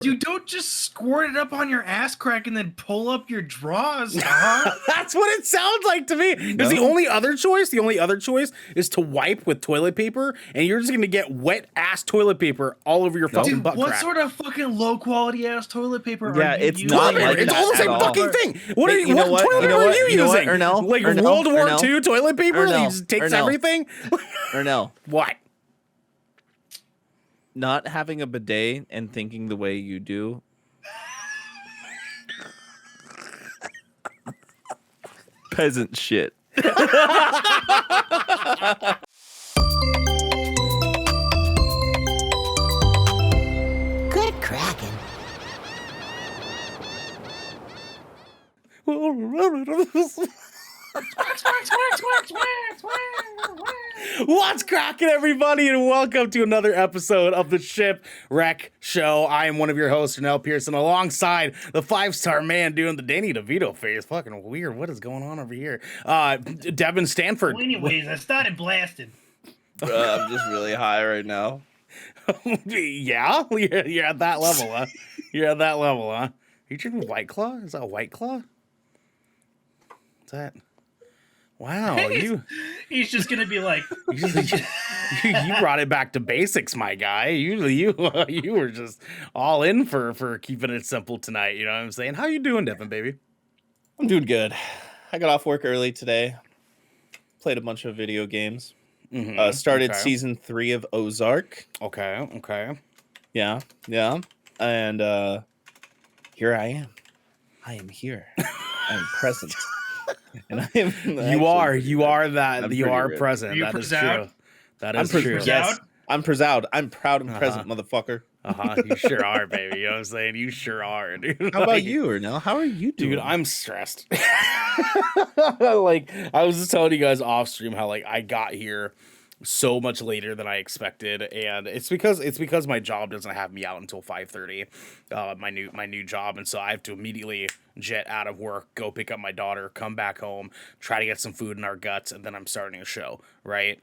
You don't just squirt it up on your ass crack and then pull up your drawers, huh? That's what it sounds like to me. Because the only other choice is to wipe with toilet paper, and you're just gonna get wet ass toilet paper all over your fucking butt crack. What sort of fucking low quality ass toilet paper Yeah, are you it's using? not like It's all the same fucking thing. What Hey, toilet paper are you using? Ernell? Like Ernell? World War Ernell? II toilet paper that Ernell? just takes Ernell? everything? Ernell, What? not having a bidet and thinking the way you do. Peasant shit. Good Kraken. What's cracking, everybody, and welcome to another episode of the Shipwreck Show. I am one of your hosts, Ernell Pearson, alongside the 5-star man doing the Danny DeVito face. Fucking weird. What is going on over here? Devin Stanford. Well, anyways, I started blasting. I'm just really high right now. Yeah, you're at that level, huh? You're at that level, huh? Are you drinking White Claw? Is that a White Claw? What's that? Wow, He's just gonna be like, you brought it back to basics, my guy. You were just all in for keeping it simple tonight. You know what I'm saying? How you doing, Devin, baby? I'm doing good. I got off work early today. Played a bunch of video games. Started season 3 of Ozark. Okay. Yeah. And here I am. I am here. I am present. And I am. You are present. Are you that is proud? true. That is true. Yes, I'm proud. I'm proud and present, motherfucker. You sure are, baby. You know what I'm saying? You sure are, dude. How about you, Ernell? How are you doing? Dude, I'm stressed. Like, I was just telling you guys off stream how I got here so much later than I expected, and it's because my job doesn't have me out until 5:30, my new job, and so I have to immediately jet out of work, go pick up my daughter, come back home, try to get some food in our guts, and then I'm starting a show, right?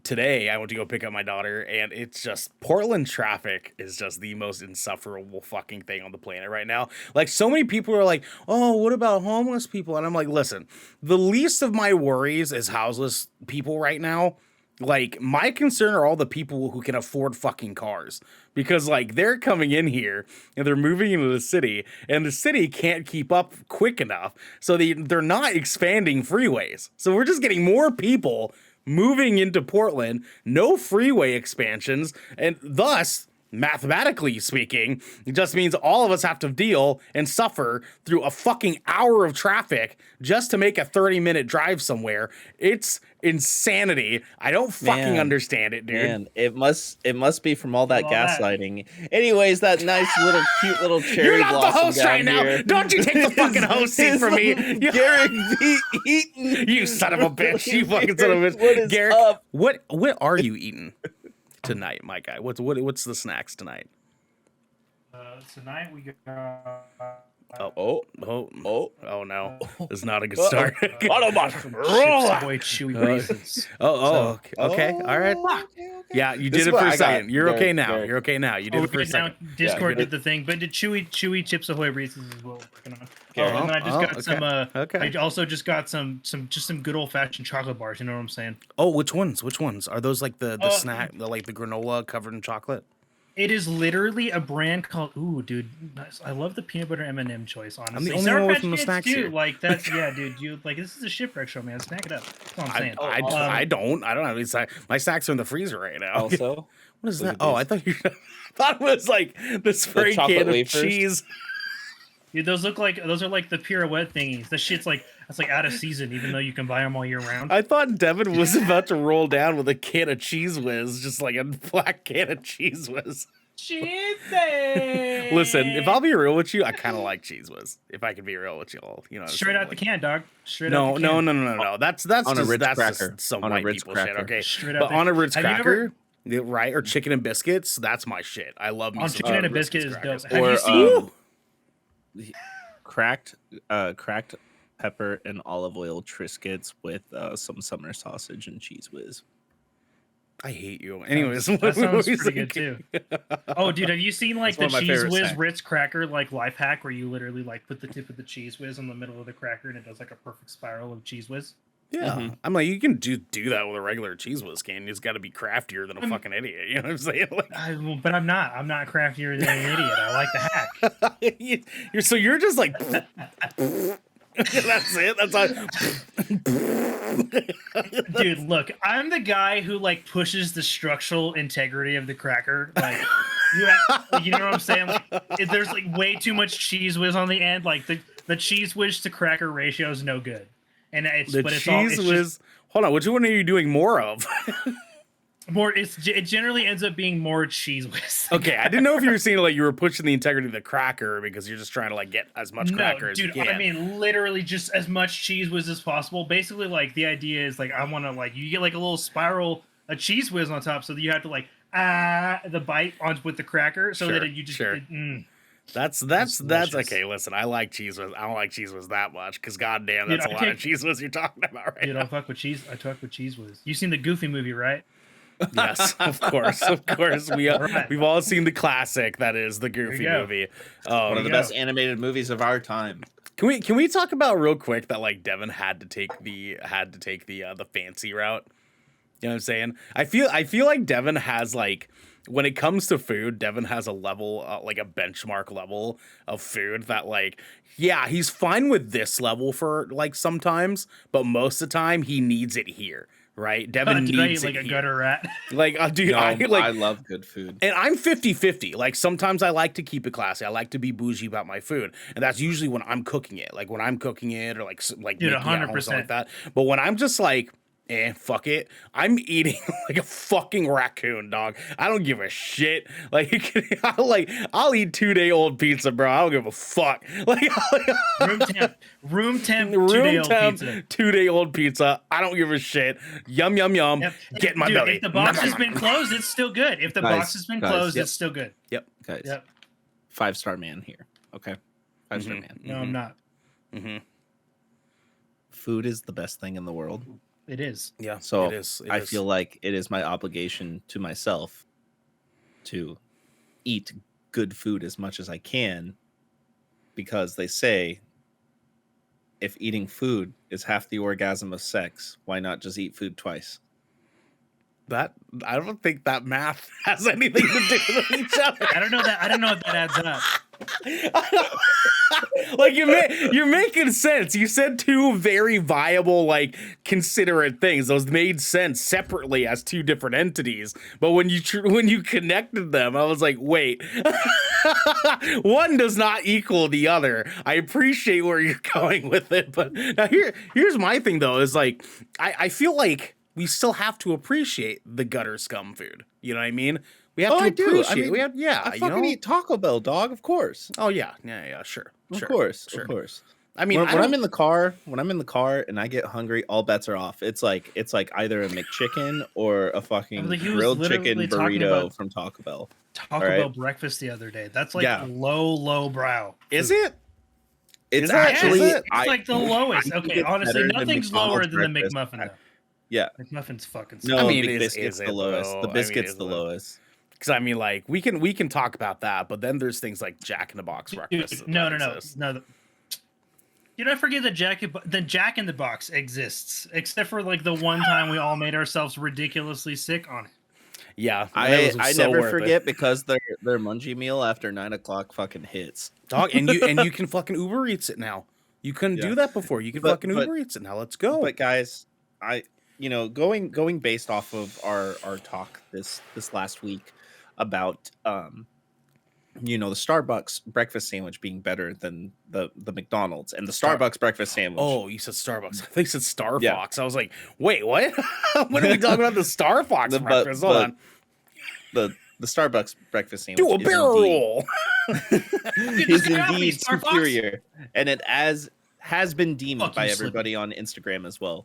Today I went to go pick up my daughter, and it's just Portland traffic is just the most insufferable fucking thing on the planet right now. Like, so many people are like, oh, what about homeless people? And I'm like, listen, the least of my worries is houseless people right now. Like, my concern are all the people who can afford fucking cars, because they're coming in here and they're moving into the city, and the city can't keep up quick enough. So they're not expanding freeways. So we're just getting more people moving into Portland, no freeway expansions, and thus, mathematically speaking, it just means all of us have to deal and suffer through a fucking hour of traffic just to make a 30-minute drive somewhere. It's insanity. I don't fucking understand it, dude. Man, it must be from all that gaslighting. Anyways, that nice little cute little cherry. You're not the host right now. Don't you take the fucking host seat from me. Garrick eating. You son of a bitch. You fucking son of a bitch. What is Garrick, up? what are you eating tonight, my guy? What's the snacks tonight? tonight we got. Oh no, it's not a good start. Boy, chewy raisins. Okay, all right. Yeah, you did it for a second. You're okay now. You're okay now. You did it for a second. Discord did the thing, but did chewy Chips Ahoy raisins is what we're working on. And then I just got some. Okay. I also just got some good old fashioned chocolate bars. You know what I'm saying? Oh, which ones? Which ones are those? Like the snack, the granola covered in chocolate. It is literally a brand called. Ooh, dude, I love the peanut butter M&M choice. Honestly, I'm the only one from the snacks here. Like that's dude. You this is a Shipwreck show, man. Snack it up. That's what I'm saying. I don't have any snacks. My snacks are in the freezer right now. Also, what is that? Oh, I thought it was like the spray can of cheese. Dude, those are like the pirouette thingies. The shit's that's out of season, even though you can buy them all year round. I thought Devin was about to roll down with a can of Cheese Whiz, just like a black can of Cheese Whiz. Cheese Whiz. Listen, if I'll be real with you, I kind of like Cheese Whiz. If I can be real with you all, straight out the can, dog. No. That's on a Ritz cracker. Just some on white a Ritz people cracker. shit. Okay, straight but on a Ritz cracker. Right, or chicken and biscuits. That's my shit. I love me on some chicken and a biscuit is dope. Or Have you seen cracked pepper and olive oil Triscuits with some summer sausage and Cheese Whiz. I hate you. Anyways, that sounds pretty good too. Oh, dude, have you seen like That's the one of my Cheese favorite Whiz snacks. Ritz cracker like life hack where you literally like put the tip of the Cheese Whiz in the middle of the cracker and it does like a perfect spiral of Cheese Whiz? Yeah, I'm like, you can do that with a regular Cheese Whiz can. You just got to be craftier than a fucking idiot. You know what I'm saying? Like, But I'm not. I'm not craftier than an idiot. I like the hack. you're just like. That's it. That's all. Dude, look, I'm the guy who like pushes the structural integrity of the cracker. Like, you know what I'm saying? Like, if there's like way too much Cheese Whiz on the end, like the Cheese Whiz to cracker ratio is no good. And it's Cheese Whiz. Hold on, which one are you doing more of? It generally ends up being more Cheese Whiz. Okay, I didn't know if you were saying like you were pushing the integrity of the cracker because you're just trying to like get as much cracker as you can. I mean literally just as much Cheese Whiz as possible. Basically, like the idea is like I want to like you get like a little spiral of Cheese Whiz on top, so that you have to like the bite on with the cracker, so that you just. That's okay. Listen, I like Cheese Whiz. I don't like Cheese Whiz that much because goddamn, that's a lot of Cheese Whiz you're talking about, right? Dude, I fuck with cheese. I talk with Cheese Whiz. You seen the Goofy movie, right? Yes, of course. We've all seen the classic that is the Goofy movie. One of the best animated movies of our time. Can we talk about real quick that like Devin had to take the fancy route? You know what I'm saying? I feel like Devin has like when it comes to food, Devin has a level like a benchmark level of food that like yeah, he's fine with this level for like sometimes, but most of the time he needs it here. Right, Devin needs like it a gutter rat. Like, dude, no, I love good food, and I'm 50-50. Like, sometimes I like to keep it classy. I like to be bougie about my food, and that's usually when I'm cooking it. Like when I'm cooking it, or like dude, 100% like that. But when I'm just like, fuck it, I'm eating like a fucking raccoon, dog. I don't give a shit. Like, I'll eat 2-day-old pizza, bro. I don't give a fuck. Like room temp 2-day-old pizza. I don't give a shit. Yum yum yum. Yep. Get in my belly. If the box has been closed, it's still good. If the box has been closed, it's still good. Yep. Guys. Yep. 5-star man here. Okay. 5-star man. No, I'm not. Food is the best thing in the world. It is. Yeah. So it is. I feel like it is my obligation to myself to eat good food as much as I can, because they say if eating food is half the orgasm of sex, why not just eat food twice? That I don't think that math has anything to do with each other. I don't know if that adds up. Like you're making sense. You said two very viable, like considerate things. Those made sense separately as two different entities. But when you connected them, I was like, wait, one does not equal the other. I appreciate where you're going with it, but now here's my thing though. Is like I feel like we still have to appreciate the gutter scum food. You know what I mean? We have to appreciate. I mean, I fucking eat Taco Bell, dog. Of course. Oh yeah, sure. Of course. I mean, when I'm in the car, and I get hungry, all bets are off. It's like either a McChicken or a fucking grilled chicken burrito from Taco Bell. Taco Bell breakfast the other day. That's like low brow. Is it? It's actually it's like the lowest. Okay, honestly, nothing's lower than the McMuffin though. Yeah, McMuffin's fucking. No, I mean, the biscuit's the lowest. The biscuit's the lowest. Because I mean, like we can talk about that, but then there's things like Jack in the Box breakfast. No. You don't forget that Jack in the Box exists, except for like the one time we all made ourselves ridiculously sick on it. Yeah, I never forget because their munchie meal after 9 o'clock fucking hits. Dog, and you can fucking Uber Eats it now. You couldn't do that before. You can fucking Uber Eats it now. Let's go. But guys, going based off of our talk this last week about the Starbucks breakfast sandwich being better than the McDonald's and the Starbucks breakfast sandwich. Oh, you said Starbucks. I think you said Star Fox. I was like, wait, what? When are we talking about the Star Fox breakfast? Hold on. The Starbucks breakfast sandwich. Do a barrel roll. Is indeed superior, and it has been deemed by everybody on Instagram as well.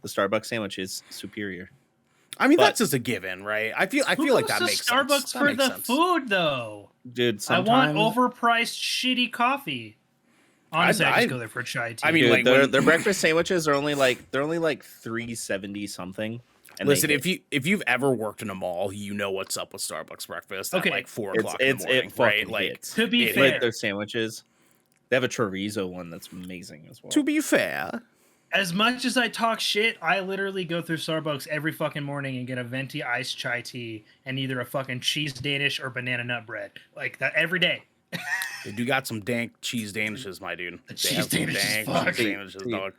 The Starbucks sandwich is superior. I mean, that's just a given, right? I feel like that makes Starbucks sense. for the food, though. Dude, I want overpriced shitty coffee. Honestly, I just go there for chai tea. I mean, dude, their breakfast sandwiches are only like $3.70 something. And Listen, if you've ever worked in a mall, you know what's up with Starbucks breakfast at Okay. like 4 o'clock in the morning, it right? fucking Like, hits. To be it fair, Like their sandwiches. They have a chorizo one that's amazing as well. to be fair, as much as I talk shit, I literally go through Starbucks every fucking morning and get a venti iced chai tea and either a fucking cheese Danish or banana nut bread. Like that every day. they do got some dank cheese danishes, my dude. The They cheese have some Danishes, dank fuck. cheese danishes, dog.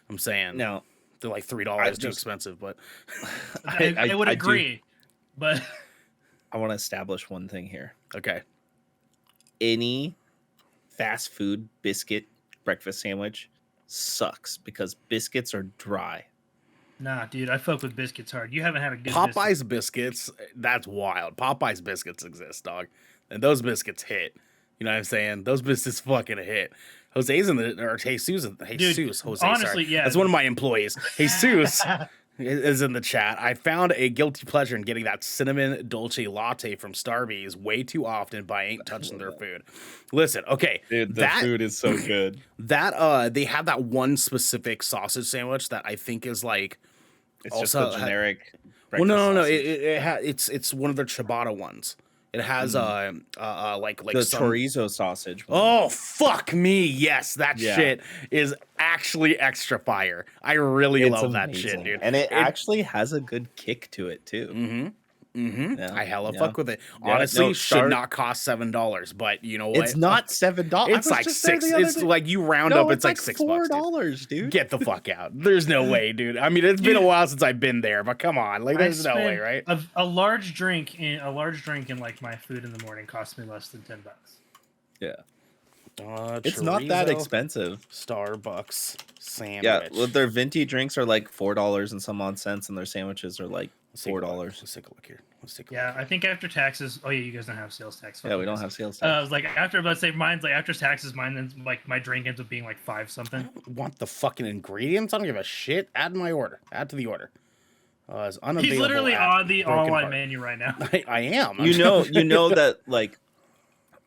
I'm saying, Now, they're like $3 too just- expensive, but I would do- agree, but I want to establish one thing here. okay. Any fast food biscuit breakfast sandwich sucks because biscuits are dry. nah, dude, I fuck with biscuits hard. You haven't had a good Popeye's biscuits, that's wild. Popeye's biscuits exist, dog. And those biscuits hit. You know what I'm saying? Those biscuits fucking hit. Jose's in the, or Jesus, Jose, honestly, sorry. yeah. That's one of my employees. Jesus is in the chat. I found a guilty pleasure in getting that cinnamon dolce latte from Starbucks way too often, but I ain't touching their food. Listen, okay. Dude, the that, food is so good. That, they have that one specific sausage sandwich that I think is like, It's just also the generic. well, no. sausage. It's one of their ciabatta ones. It has like the some... chorizo sausage. One. Oh fuck me! Yes, that Yeah. shit is actually extra fire. I really It's love that amazing. shit, dude. And it actually has a good kick to it too. Mm-hmm. Mm-hmm. Yeah, I hella yeah. fuck with it. Yeah, Honestly, no, should not cost $7, but you know what? It's not $7. It's like $6. It's like you round up. It's like $6. $4, dude. Get the fuck out. There's no way, dude. I mean, it's been a while since I've been there, but come on, like there's no way, right? A large drink in like my food in the morning costs me less than $10. Yeah. It's not that chorizo expensive. Starbucks sandwich. Yeah, well, their venti drinks are like $4 and some odd cents, and their sandwiches are like $4. Let's take a look here. Yeah, I think after taxes. Oh yeah, you guys don't have sales tax. Yeah, we don't have sales I tax. was like, let's say mine's like after taxes, mine then like my drink ends up being like 5 something. Want the fucking ingredients? I don't give a shit. Add to my order. Add to the order. It's unavailable. He's literally at on the Broken online Heart. menu right now. I am. You know that like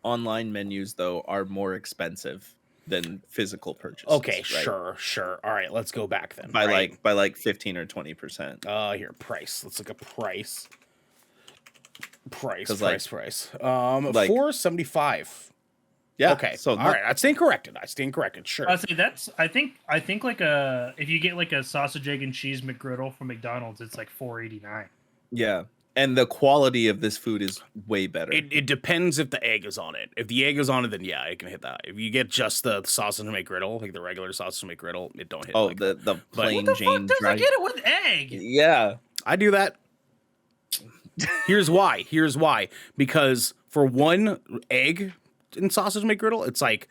online menus though are more expensive than physical purchases. Okay, right? sure. All right, let's go back then. By right? like 15 or 20%. Here, price. Let's look at price. Price. 'Cause, like- like- $4.75. Yeah. Okay. So all right. I stand corrected. Sure. I say that's. I think like a if you get like a sausage, egg, and cheese McGriddle from McDonald's, it's like $4.89. yeah. And the quality of this food is way better. It depends if the egg is on it. If the egg is on it, then yeah, it can hit that. If you get just the sausage McGriddle, like the regular sausage McGriddle, it don't hit. oh, like the that. plain What the Jane fuck does dry. I get it with egg? Yeah. I do that. Here's why. Because for one egg in sausage McGriddle, it's like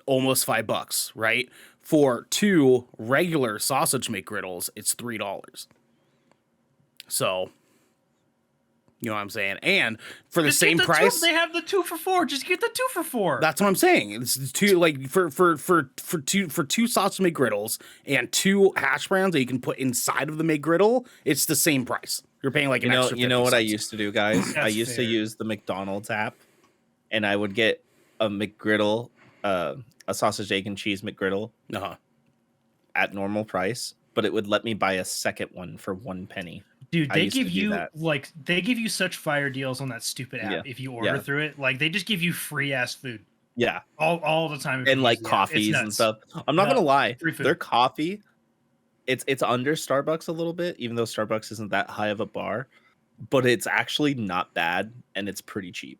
almost $5, right? For 2 regular sausage McGriddles, it's $3. So, you know what I'm saying? And for the Just same get the price, they have the 2 for $4. Just get the 2 for $4. that's what I'm saying. It's two like for two sausage McGriddles and 2 hash browns that you can put inside of the McGriddle, it's the same price. You're paying like an extra. You know 50 what I cents. used to do, guys? I That's used fair. to use the McDonald's app, and I would get a McGriddle, a sausage, egg, and cheese McGriddle Uh-huh. at normal price, but it would let me buy a second one for 1 penny. Dude, I they used to give do you that. like they give you such fire deals on that stupid app Yeah. if you order Yeah. through it. Like they just give you free ass food Yeah, all the time. if you and use like the app. It's coffees and nuts. stuff. I'm not No, gonna lie, free food. their coffee, it's under Starbucks a little bit, even though Starbucks isn't that high of a bar, but it's actually not bad and it's pretty cheap.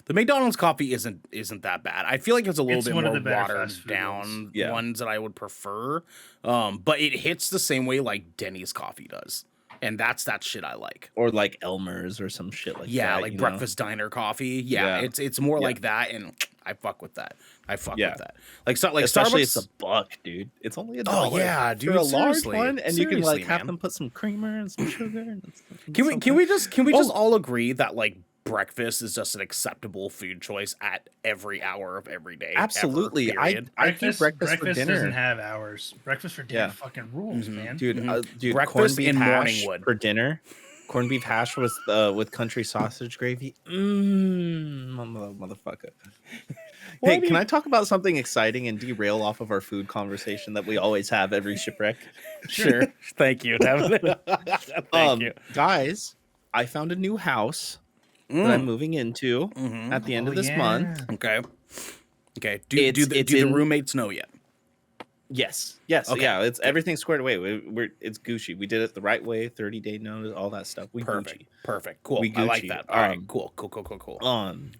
The McDonald's coffee isn't that bad. I feel like it's a little It's bit one of more the better watered fast food down ones. Yeah. ones that I would prefer. But it hits the same way like Denny's coffee does. And that's that shit I like. Or like Elmer's or some shit like Yeah, that. like you know? breakfast diner coffee. Yeah, Yeah. it's more Yeah. like that, and I fuck with that. Yeah. with that. Like Especially Starbucks. it's $1, dude. It's only $1. Oh, yeah, dude, For a large seriously. one, and you can like Seriously, have man. them put some creamer and some sugar. And Can we just Oh. all agree that like breakfast is just an acceptable food choice at every hour of every day? Absolutely. Ever, I period? do breakfast for dinner. doesn't have hours. Breakfast for dinner Yeah. fucking rules, Mhm. man. Dude, Mhm. dude, Breakfast corned beef in hash Morningwood. for dinner corned beef hash with country sausage gravy. Motherfucker. Hey, can I talk about something exciting and derail off of our food conversation that we always have every shipwreck? Sure. Thank you, Devin. Thank you. Guys, I found a new house that I'm moving into at the end of this month. Okay. Do the roommates know yet? Yes. Okay. Yeah. It's everything's squared away. It's Gucci. We did it the right way. 30-day notice, all that stuff. Perfect. Gucci. Perfect. Cool. We I like Gucci. that. All right. Cool.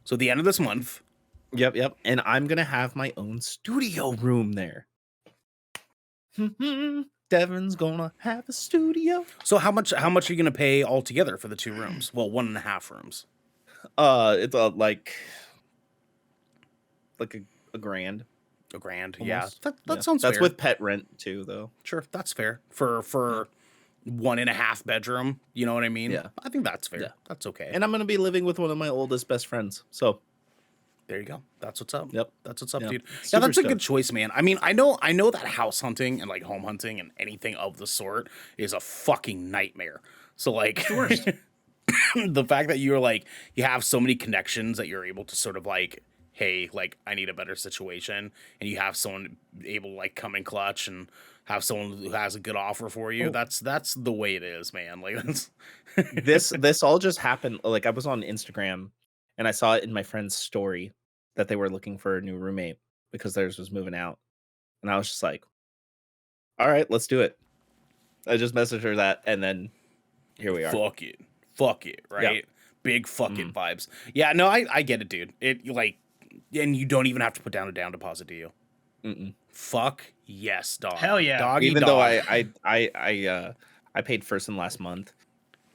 So the end of this month. Yep. And I'm gonna have my own studio room there. Devin's gonna have a studio. So how much are you gonna pay altogether for the 2 rooms? Well, 1.5 rooms. It's like a grand. A grand. Almost. Yeah. That sounds That's fair. with pet rent too, though. Sure, that's fair. For 1.5 bedroom, you know what I mean? Yeah. I think that's fair. Yeah. That's okay. And I'm gonna be living with one of my oldest best friends. So there you go. That's what's up. Yep. That's what's up, Yep. dude. Yeah, Super that's a good stoked. choice, man. I mean, I know that house hunting and like home hunting and anything of the sort is a fucking nightmare. So like the fact that you're like you have so many connections that you're able to sort of like, hey, like I need a better situation, and you have someone able to like come in clutch and have someone who has a good offer for you. That's the way it is, man. Like that's this all just happened. Like I was on Instagram and I saw it in my friend's story that they were looking for a new roommate because theirs was moving out. And I was just like, all right, let's do it. I just messaged her that, and then here we are. Fuck it, right? Yeah. Big fucking vibes. Yeah, no, I get it, dude. It like, and you don't even have to put down a down deposit, do you? Mm-mm. Fuck yes, dog. Hell yeah. Doggy Even dog. though I paid first and last month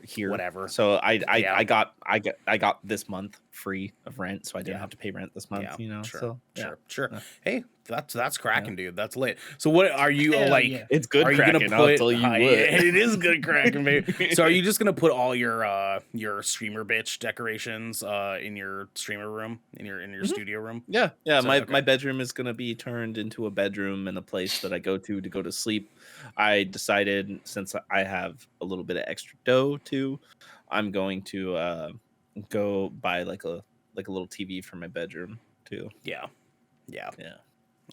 here, Whatever. So I Yeah. got this month free of rent, so I didn't Yeah. have to pay rent this month. Yeah, You know, sure, so yeah. sure. Yeah. Hey, that's cracking, dude. That's lit. So what are you Hell like? yeah. It's good Are you cracking. gonna I'll put? tell you what. Yeah, it is good cracking, baby. So are you just gonna put all your streamer bitch decorations in your streamer room in your studio room? Yeah. So, My okay. my bedroom is gonna be turned into a bedroom and a place that I go to sleep. I decided, since I have a little bit of extra dough too, I'm going to go buy like a little TV for my bedroom too. Yeah. Yeah.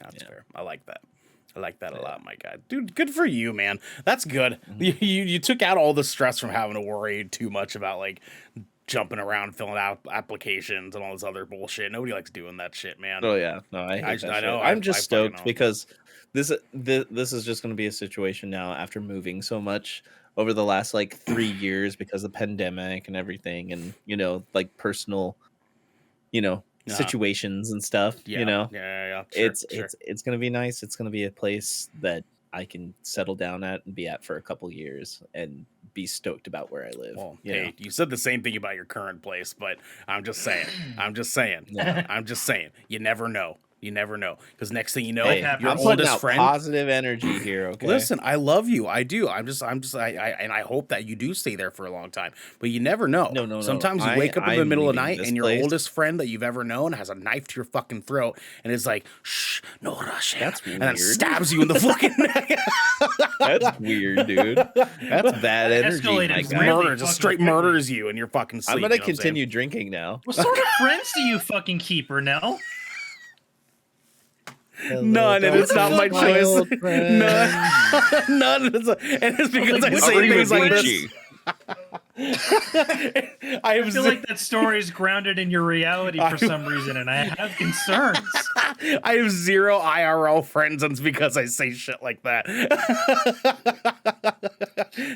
That's Yeah. fair. I like that. I like that a lot, my guy. Dude, good for you, man. That's good. You took out all the stress from having to worry too much about like jumping around, filling out applications and all this other bullshit. Nobody likes doing that shit, man. Oh yeah. No, I hate I that know, shit. I I'm just fucking stoked know. because this is just going to be a situation now after moving so much over the last like 3 years because of the pandemic and everything, and like personal situations and stuff. Yeah. Yeah. Sure. It's gonna be nice. It's gonna be a place that I can settle down at and be at for a couple years and be stoked about where I live. Well, you hey, know? you said the same thing about your current place, but I'm just saying. Yeah. I'm just saying. You never know. Because next thing you know, Hey, your I'm putting oldest out friend. positive energy here. Okay, Listen, I love you. I do. And I hope that you do stay there for a long time. But you never know. No. Sometimes you wake up in the I'm middle of the leaving night this and your place. oldest friend that you've ever known has a knife to your fucking throat and is like, shh, no rushing. That's and then weird. stabs you in the fucking neck. That's weird, dude. That's bad energy. escalated My really guy. Murder, just straight fucking quickly. murders you in your fucking sleep. I'm gonna you know what saying? continue drinking now. What sort of friends do you fucking keep, Ernell? None, and it's not my choice. old friend. None. And it's because I Like, say what things like this. Gucci. I I feel like that story is grounded in your reality for some reason, and I have concerns. I have 0 IRL friends, and it's because I say shit like that.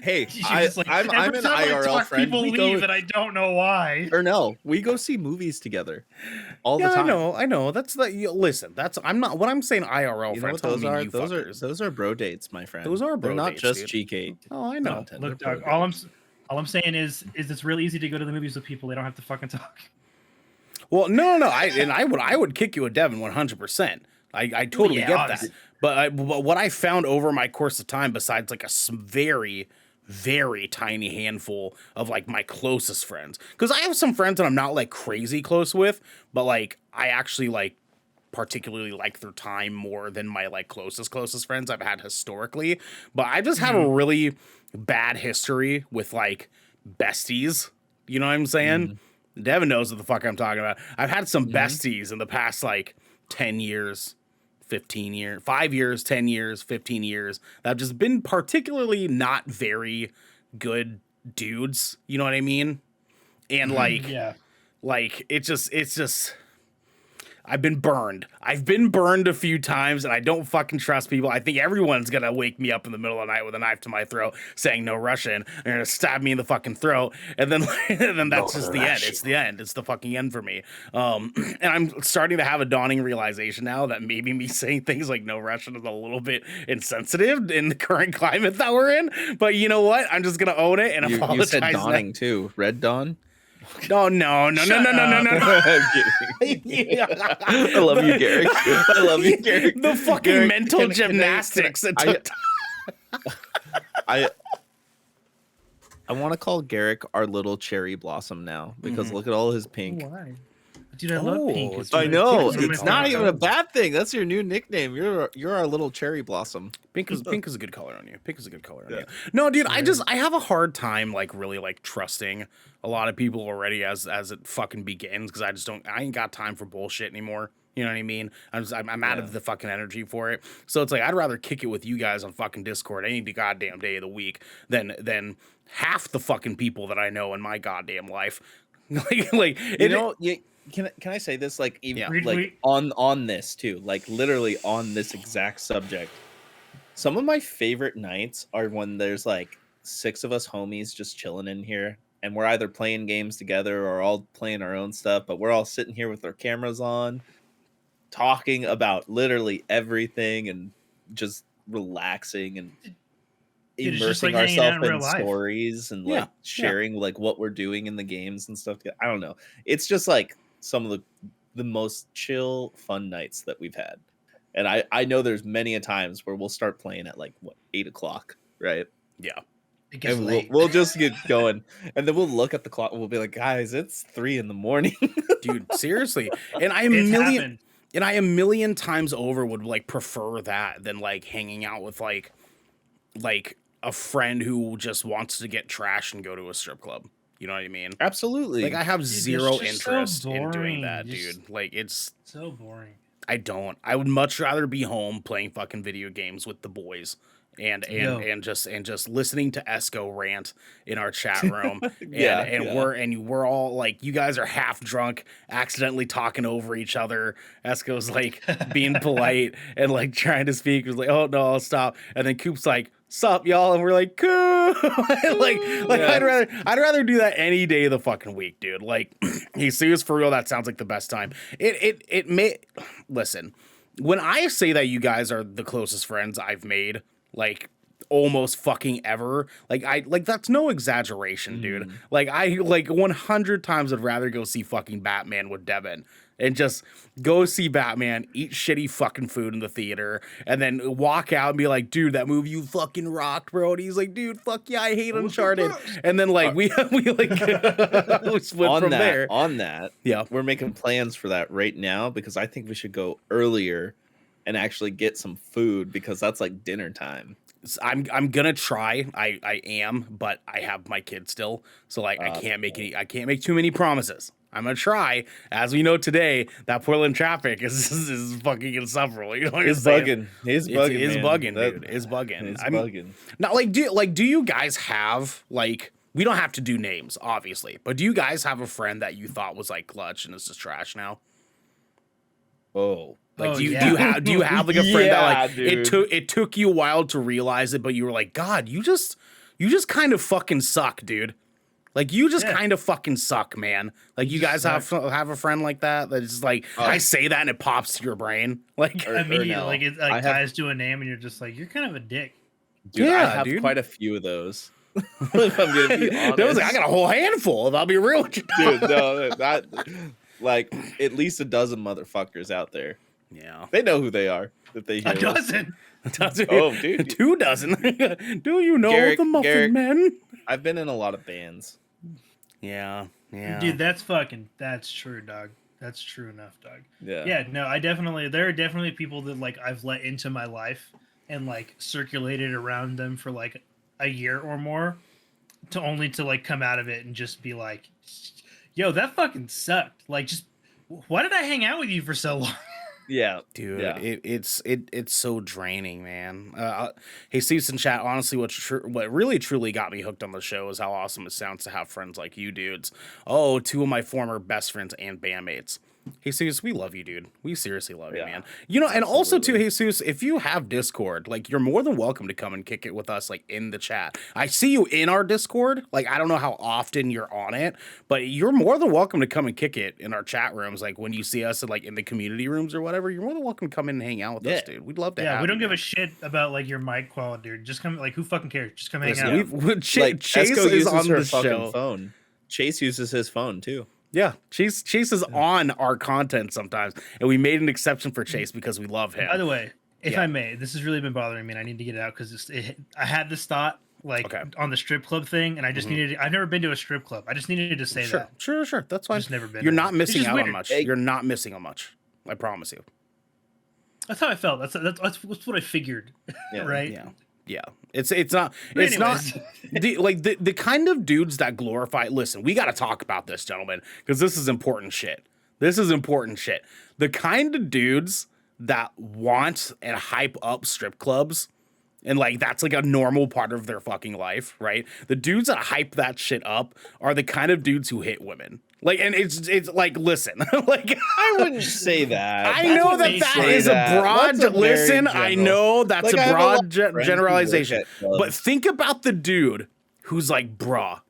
Hey, She's I'm every an time I IRL talk, friend. people We leave, go, and I don't know why. or no, we go see movies together all Yeah, the time. I know. That's the listen. That's I'm not. When I'm saying IRL You know friends, what I those don't mean are? you Those fuckers. those are bro dates, my friend. Those are bro They're not dates, just dude. cheek. Oh, I know. content. Look, They're Doug, bro dates. all I'm saying is it's really easy to go to the movies with people. They don't have to fucking talk. Well, no. I would kick you a Devin 100%. I totally Yeah, get obviously. that. But what I found over my course of time, besides like a very, very tiny handful of like my closest friends, because I have some friends that I'm not like crazy close with, but like I actually like particularly like their time more than my like closest friends I've had historically. But I just have a really bad history with like besties. You know what I'm saying? Devin knows what the fuck I'm talking about. I've had some besties in the past like 10 years, 15 years, 5 years, 10 years, 15 years that have just been particularly not very good dudes. You know what I mean? And like, Yeah. like it's just I've been burned. I've been burned a few times, and I don't fucking trust people. I think everyone's gonna wake me up in the middle of the night with a knife to my throat, saying no Russian. They're gonna stab me in the fucking throat, and then and then that's just the end. It's the end. It's the fucking end for me. And I'm starting to have a dawning realization now that maybe me saying things like no Russian is a little bit insensitive in the current climate that we're in. But you know what? I'm just gonna own it and apologize. You said dawning too. Red Dawn? No. I love you, Garrick. I love you, Garrick. The fucking Garrick, mental gymnastics. I want to call Garrick our little cherry blossom now because look at all his pink. Why? Dude, I love pink. I know. Pink It's not even a bad thing. That's your new nickname. You're our little cherry blossom. Pink is a good color on you. Pink is a good color on you. No, dude, I have a hard time like really like trusting a lot of people already as it fucking begins because I ain't got time for bullshit anymore. You know what I mean? I'm out of the fucking energy for it. So it's like I'd rather kick it with you guys on fucking Discord any goddamn day of the week than half the fucking people that I know in my goddamn life. Can I say this? Like even Yeah. on this too, like literally on this exact subject. Some of my favorite nights are when there's like 6 of us homies just chilling in here, and we're either playing games together or all playing our own stuff, but we're all sitting here with our cameras on, talking about literally everything and just relaxing and immersing ourselves in stories and like sharing like what we're doing in the games and stuff. I don't know. It's just like some of the most chill, fun nights that we've had. And I know there's many a times where we'll start playing at like 8 o'clock, right? Yeah. It gets And late. we'll just get going, and then we'll look at the clock and we'll be like, guys, it's 3 a.m. Dude, seriously. And I a million times over would like prefer that than like hanging out with like a friend who just wants to get trash and go to a strip club. You know what I mean? Absolutely. Like I have zero it's just interest so in doing boring. that, dude. Like it's so boring. I don't. I would much rather be home playing fucking video games with the boys and just listening to Esco rant in our chat room. We're all like, you guys are half drunk, accidentally talking over each other. Esco's like being polite and like trying to speak. He's like, oh no, I'll stop. And then Coop's like, sup y'all, and we're like, cool. I'd rather do that any day of the fucking week, dude. Like, he's serious for real. That sounds like the best time. It may listen. When I say that you guys are the closest friends I've made, like almost fucking ever, like that's no exaggeration, dude. Like I 100 times I'd rather go see fucking Batman with Devin and just go see Batman, eat shitty fucking food in the theater, and then walk out and be like, dude, that movie you fucking rocked, bro. And he's like, dude, fuck yeah, I hate Uncharted. And then like we like we split from there. On that, yeah, we're making plans for that right now because I think we should go earlier and actually get some food because that's like dinner time. I'm gonna try. I am, but I have my kid still, so like I can't make too many promises. I'm gonna try. As we know today, that Portland traffic is fucking insufferable. You know what I'm saying? It's bugging. It's bugging, dude. It's bugging. It's bugging. Now, do you guys have like? We don't have to do names, obviously, but do you guys have a friend that you thought was like clutch and is just trash now? Oh. Like, do you have like a friend that like it took you a while to realize it, but you were like, God, you just kind of fucking suck, dude. Like you just kind of fucking suck, man. Like you guys have a friend like that that's like I say that and it pops to your brain like immediately, like it like ties to a name, and you're just like, you're kind of a dick. Dude, I have quite a few of those. If I'm gonna be honest, I got a whole handful. If I'll be real with you, dude. No, that like at least a dozen motherfuckers out there. Yeah, they know who they are. That they hear a dozen. Oh, dude, 2 dozen. Do you know the Muffin Garrick, Men? I've been in a lot of bands. Yeah. Dude, that's true, dog. That's true enough, dog. Yeah. No, there are definitely people that like I've let into my life and like circulated around them for like a year or more, to like come out of it and just be like, yo, that fucking sucked. Like, just why did I hang out with you for so long? Yeah, Dude, yeah. it's so draining, man. Hey, Steve in chat. Honestly, what really truly got me hooked on the show is how awesome it sounds to have friends like you dudes. Oh, two of my former best friends and bandmates. Jesus, we love you, dude. We seriously love you, man. You know, and also too, Jesus, if you have Discord, like you're more than welcome to come and kick it with us, like in the chat. I see you in our Discord. Like I don't know how often you're on it, but you're more than welcome to come and kick it in our chat rooms. Like when you see us like in the community rooms or whatever, you're more than welcome to come in and hang out with us, dude. We'd love to. Yeah, have we don't you, give man. a shit about like your mic quality, dude. Just come, like who fucking cares? Just come hang out. Like, Chase Esco is uses on her the fucking show. phone. Chase uses his phone too. Yeah, Chase is on our content sometimes, and we made an exception for Chase because we love him. By the way, if I may, this has really been bothering me, and I need to get it out because I had this thought like on the strip club thing, and I just needed. I've never been to a strip club. I just needed to say that. Sure. That's fine. Just never been. You're not missing out on much. Hey. You're not missing on much. I promise you. That's how I felt. That's what I figured. Yeah. Right. Yeah. It's not the kind of dudes that glorify. Listen, we got to talk about this, gentlemen, because this is important shit. The kind of dudes that want and hype up strip clubs, and like that's like a normal part of their fucking life, right? The dudes that hype that shit up are the kind of dudes who hit women. Like, and it's like, listen, like I wouldn't say that. I know that is a broad. Listen, I know that's a broad generalization, but think about the dude who's like, bruh,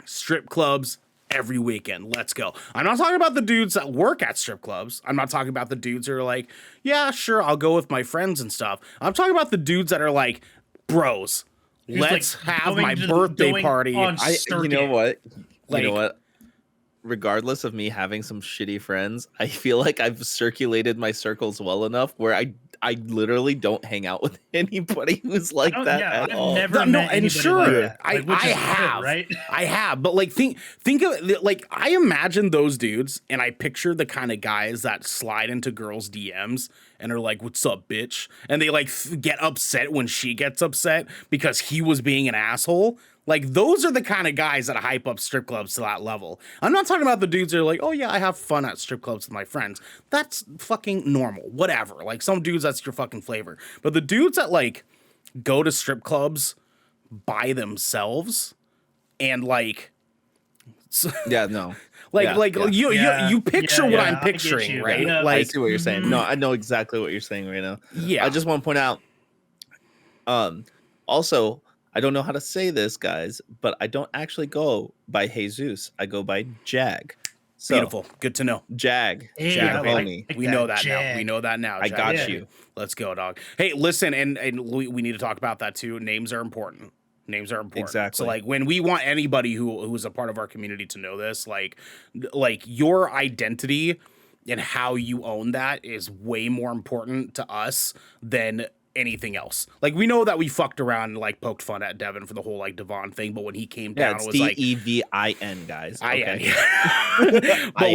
strip clubs every weekend. Let's go. I'm not talking about the dudes that work at strip clubs. I'm not talking about the dudes who are like, yeah, sure, I'll go with my friends and stuff. I'm talking about the dudes that are like, bros, let's have my birthday party. You know what? Regardless of me having some shitty friends, I feel like I've circulated my circles well enough where I literally don't hang out with anybody who's like that at all. Never met anybody like that. I have, right? I have, but like think of like I imagine those dudes, and I picture the kind of guys that slide into girls' DMs and are like, "What's up, bitch?" and they like get upset when she gets upset because he was being an asshole. Like, those are the kind of guys that hype up strip clubs to that level. I'm not talking about the dudes that are like, oh, yeah, I have fun at strip clubs with my friends. That's fucking normal. Whatever. Like, some dudes, that's your fucking flavor. But the dudes that, like, go to strip clubs by themselves and, like... You picture what I'm picturing, right? I see what you're saying. No, I know exactly what you're saying right now. Yeah. I just want to point out, also... I don't know how to say this, guys, but I don't actually go by Jesus. I go by Jag. So, beautiful. Good to know. Jag. Hey, Jag. We know that now. We know that now. I got you. Let's go, dog. Hey, listen, and we need to talk about that too. Names are important. Exactly. So like when we want anybody who's a part of our community to know this, like your identity and how you own that is way more important to us than anything else. Like, we know that we fucked around and like poked fun at Devin for the whole like Devon thing, but when he came down, it was like Devin, guys. Okay. But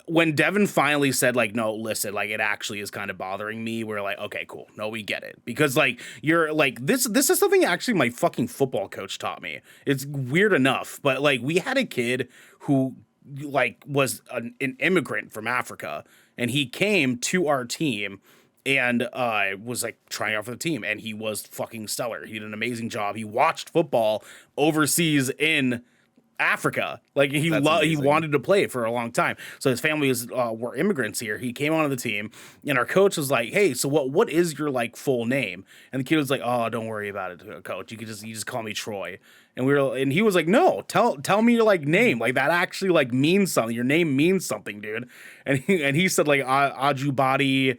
when Devin finally said like, no, listen, like it actually is kind of bothering me, we're like, okay, cool, no, we get it, because like you're like this is something actually my fucking football coach taught me. It's weird enough, but like we had a kid who like was an immigrant from Africa, and he came to our team and was like trying out for the team, and he was fucking stellar. He did an amazing job. He watched football overseas in Africa. Like he wanted to play it for a long time. So his family were immigrants here. He came onto the team, and our coach was like, "Hey, so what is your like full name?" And the kid was like, "Oh, don't worry about it, coach. You just call me Troy." And he was like, "No, tell me your like name. Like that actually like means something. Your name means something, dude." And he said like Ajubadi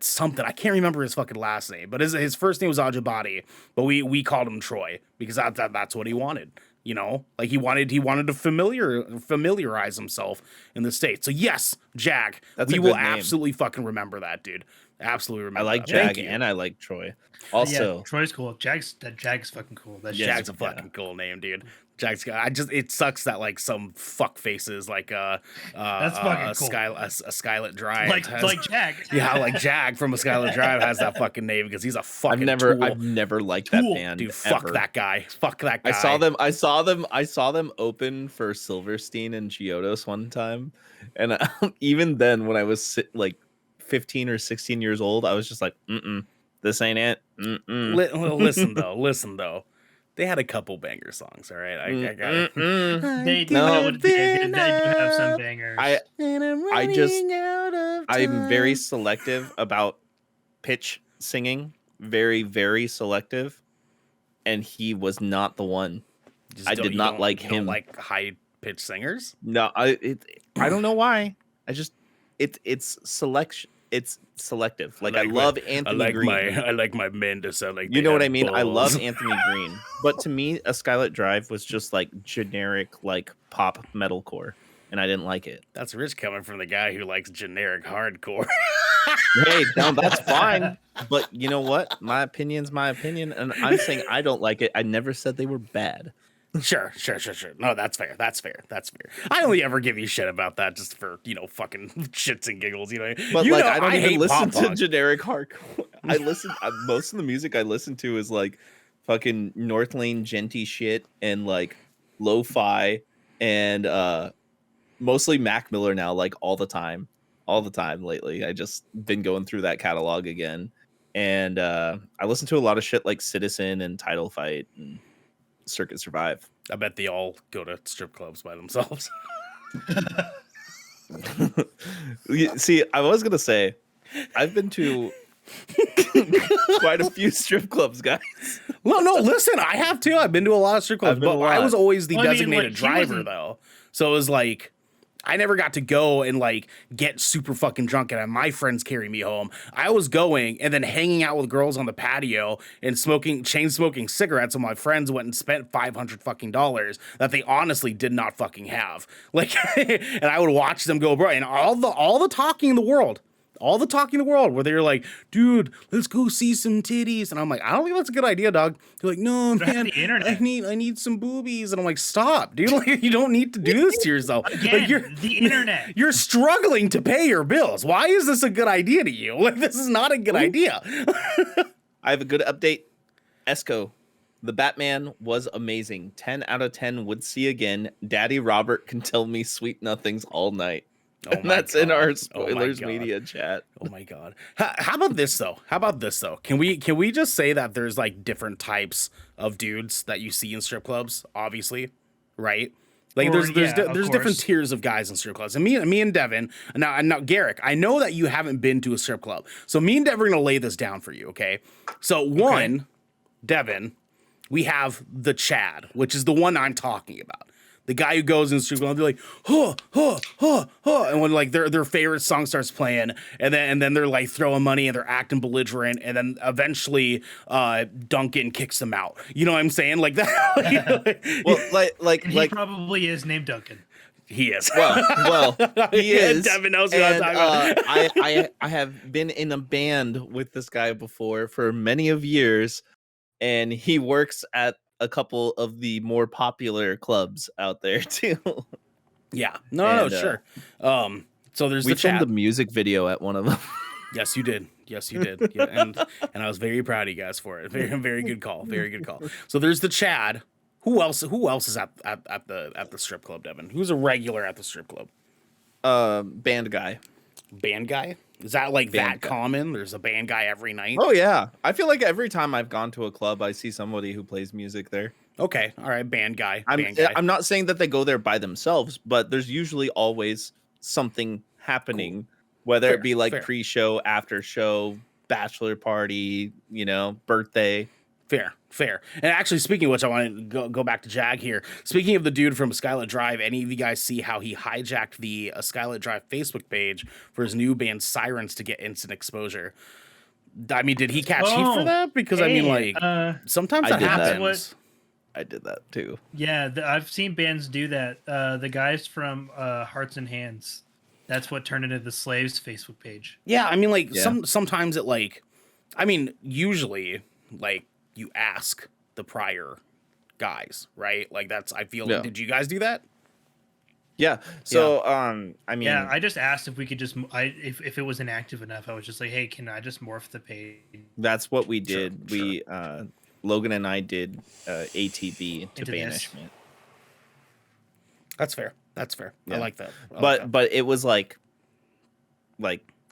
something. I can't remember his fucking last name, but his first name was Ajubadi, but we called him Troy because that's what he wanted. You know, like he wanted to familiarize himself in the States. So yes, Jag. That's a We will good name. absolutely fucking remember that, dude. Absolutely remember. I like that. Thank Jag you. and I like Troy. Yeah, Also, Troy's cool. Jag's fucking cool. That's Jag's a fucking cool name, dude. Jag's. It sucks that like some fuck faces like That's fucking cool. a Skylit Drive like has, like Jag. yeah, like Jag from a Skylit Drive has that fucking name because he's a fucking tool. I've never liked that Tool. band. Dude, fuck ever. that guy. Fuck that guy. I saw them open for Silverstein and Chiodos one time, and even then, when I was like 15 or 16 years old, I was just like, this ain't it. Listen though. They had a couple banger songs, all right? I got it. They do have some bangers. I'm very selective about pitch singing. Very, very selective. And he was not the one. I did not like him. Like high pitched singers? No, I don't know why. It's selection. It's selective. Like I love Anthony Green. I like my men to sound like You know what I mean? I love Anthony Green. But to me, a Skylit Drive was just like generic like pop metalcore. And I didn't like it. That's rich coming from the guy who likes generic hardcore. Hey, no, that's fine. But you know what? My opinion's my opinion. And I'm saying I don't like it. I never said they were bad. Sure. No, that's fair. I only ever give you shit about that just for, fucking shits and giggles, But you like, know, I don't even hate listen pop to punk. generic hardcore. Most of the music I listen to is like fucking North Lane Genty shit and like lo-fi and mostly Mac Miller now, like all the time lately. I just been going through that catalog again. And I listen to a lot of shit like Citizen and Title Fight and Circuit Survive. I bet they all go to strip clubs by themselves. See, I was gonna say I've been to quite a few strip clubs, guys. Well, no, listen, I have too. I've been to a lot of strip clubs, but I was always the Well, I mean, designated like, he driver wasn't- though. So it was like I never got to go and like get super fucking drunk and have my friends carry me home. I was going and then hanging out with girls on the patio and chain smoking cigarettes. And my friends went and spent $500 fucking dollars that they honestly did not fucking have. Like, and I would watch them go, bro. And all the talking in the world. Where they're like, dude, let's go see some titties. And I'm like, I don't think that's a good idea, dog. They're like, no, man, the internet. I need some boobies. And I'm like, stop, dude. Like, you don't need to do this to yourself. Again, Like, the internet. You're struggling to pay your bills. Why is this a good idea to you? Like, this is not a good idea. I have a good update. Esco, the Batman was amazing. 10 out of 10 would see again. Daddy Robert can tell me sweet nothings all night. Oh And my that's in God. our Oh my spoilers God. media chat. Oh my God. How about this though? Can we just say that there's like different types of dudes that you see in strip clubs, obviously, right? Like Or, there's of different course. tiers of guys in strip clubs. And me and Devin, now Garrick, I know that you haven't been to a strip club. So me and Devin are gonna lay this down for you, okay? So one, Devin, we have the Chad, which is the one I'm talking about. The guy who goes in the strip club, they're like, huh, huh, huh, huh. And when like their favorite song starts playing, and then they're like throwing money and they're acting belligerent, and then eventually Duncan kicks them out. You know what I'm saying? Like that. Well, And he probably is named Duncan. He is. well, he Yeah, is. Devin knows who I'm And, talking about. I have been in a band with this guy before for many of years, and he works at a couple of the more popular clubs out there too. Yeah. No, And, sure. So there's We the filmed Chad. a music video at one of them. Yes, you did. Yeah, and I was very proud of you guys for it. Very good call. Very good call. So there's the Chad. Who else is at the strip club, Devin? Who's a regular at the strip club? Band guy. Band guy? Is that like Band that guy. common? There's a band guy every night? Oh yeah, I feel like every time I've gone to a club, I see somebody who plays music there. Okay. All right. Band guy. Band guy. I'm not saying that they go there by themselves, but there's usually always something happening, whether Fair, it be like fair. pre-show, after show, bachelor party, birthday. Fair. And actually, speaking of which, I want to go back to Jag here. Speaking of the dude from Skylit Drive, any of you guys see how he hijacked the Skylit Drive Facebook page for his new band Sirens to get instant exposure? I mean, did he catch heat for that? Because I mean, like, sometimes I that did that. happens. I did that too. Yeah, I've seen bands do that. The guys from Hearts and Hands That's what turned into the slaves Facebook page. Yeah, I mean, like Yeah. sometimes it like, I mean, usually like you ask the prior guys, right? Like that's I feel. Yeah. Did you guys do that? Yeah. So I mean, Yeah, I just asked if we could just if it was inactive enough. I was just like, hey, can I just morph the page that's what we did. Sure. We Logan and I did ATB to Into this. banishment. That's fair. That's fair. I Yeah. like that. I like that. But it was like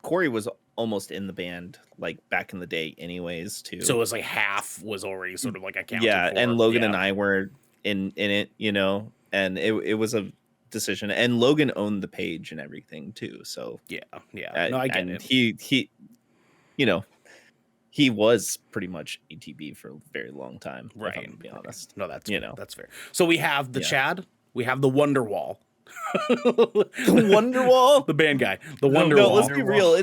Corey was almost in the band like back in the day anyways too. So it was like half was already sort of like accounted yeah, for. and Logan Yeah. and I were in it, you know, and it was a decision, and Logan owned the page and everything too. So Yeah. No, I get and it. he you know, he was pretty much ATB for a very long time, if I'm Right. gonna be honest. No, that's you fair. know. That's fair. So we have the Yeah. Chad. We have the Wonderwall. The Wonderwall. The band guy. The No, Wonderwall. No, let's be Wonderwall. real.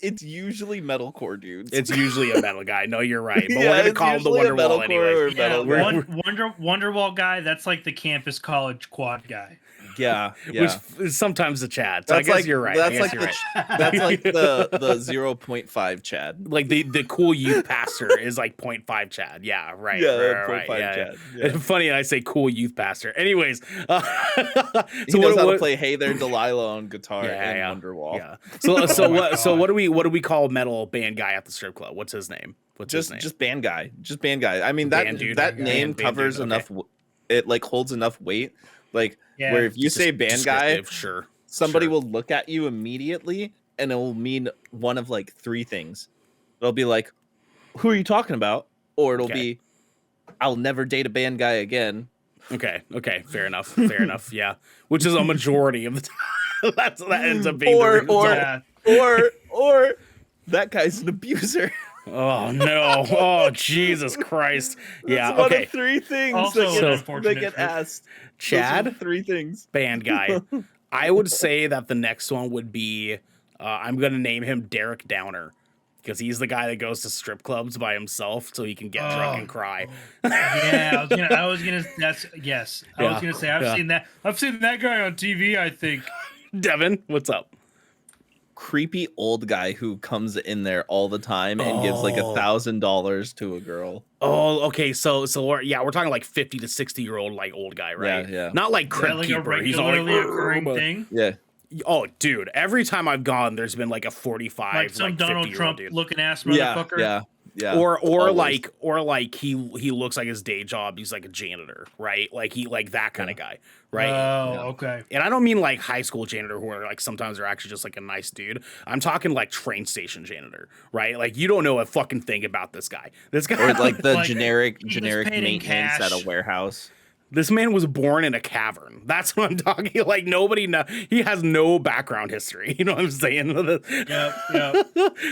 It's usually metalcore dudes. It's usually a metal guy. No, you're right. But Yeah, we're gonna it's call him the usually a Wonderwall metalcore anyway. or Yeah, metal guy. Wonderwall guy. That's like the campus college quad guy. Yeah, yeah. Which is sometimes the Chad. So I That's guess like you're right. I That's guess like you're right. that's like the 0.5 Chad. Like the cool youth pastor is like 0.5 Chad. Yeah, right. Yeah, right, 0.5 yeah, Chad. yeah. Yeah. Funny I say cool youth pastor. Anyways, He knows how to play "Hey There, Delilah" on guitar and Wonderwall. Yeah. So what do we call metal band guy at the strip club? What's his name? What's his name? Just band guy. Just band guy. I mean Band dude, that band name dude, covers okay. enough. It like holds enough weight. Like Yeah. where if you say band guy, Descriptive, sure. somebody sure. will look at you immediately, and it will mean one of like three things. It'll be like, "Who are you talking about?" Or it'll Okay. be, "I'll never date a band guy again." Okay, fair enough. Fair enough. Yeah. Which is a majority of the time. That ends up being Or- the result. Yeah. or that guy's an abuser. Oh no! Oh Jesus Christ! Yeah. That's one Okay. of three things Also that an get, unfortunate that get truth. asked. Those are Chad, the three things. band guy. I would say that the next one would be. I'm gonna name him Derek Downer because he's the guy that goes to strip clubs by himself so he can get drunk and cry. Yeah, I was gonna. That's yes. I Yeah, was gonna say yeah. I've seen that guy on TV. I think. Devin, what's up? Creepy old guy who comes in there all the time and gives like Oh. $1,000 to a girl. Oh, okay. So we're talking like 50 to 60-year-old like old guy, right? Yeah. Not like Is Crypt that like a Keeper. He's all like, regularly occurring but- thing? Yeah. Oh, dude! Every time I've gone, there's been like a 45, Like some Donald 50-year-old Trump dude. looking ass Yeah. motherfucker. Yeah. Or Always. like he looks like his day job. He's like a janitor, right? Like he like that kind of guy, right? Oh, Yeah. okay. And I don't mean like high school janitor who are like sometimes they're actually just like a nice dude. I'm talking like train station janitor, right? Like you don't know a fucking thing about this guy. This guy, Or like the Like, generic he gets paid in maintenance at cash. a warehouse. this man was born in a cavern. That's what I'm talking. Like nobody know. He has no background history. You know what I'm saying? Yep.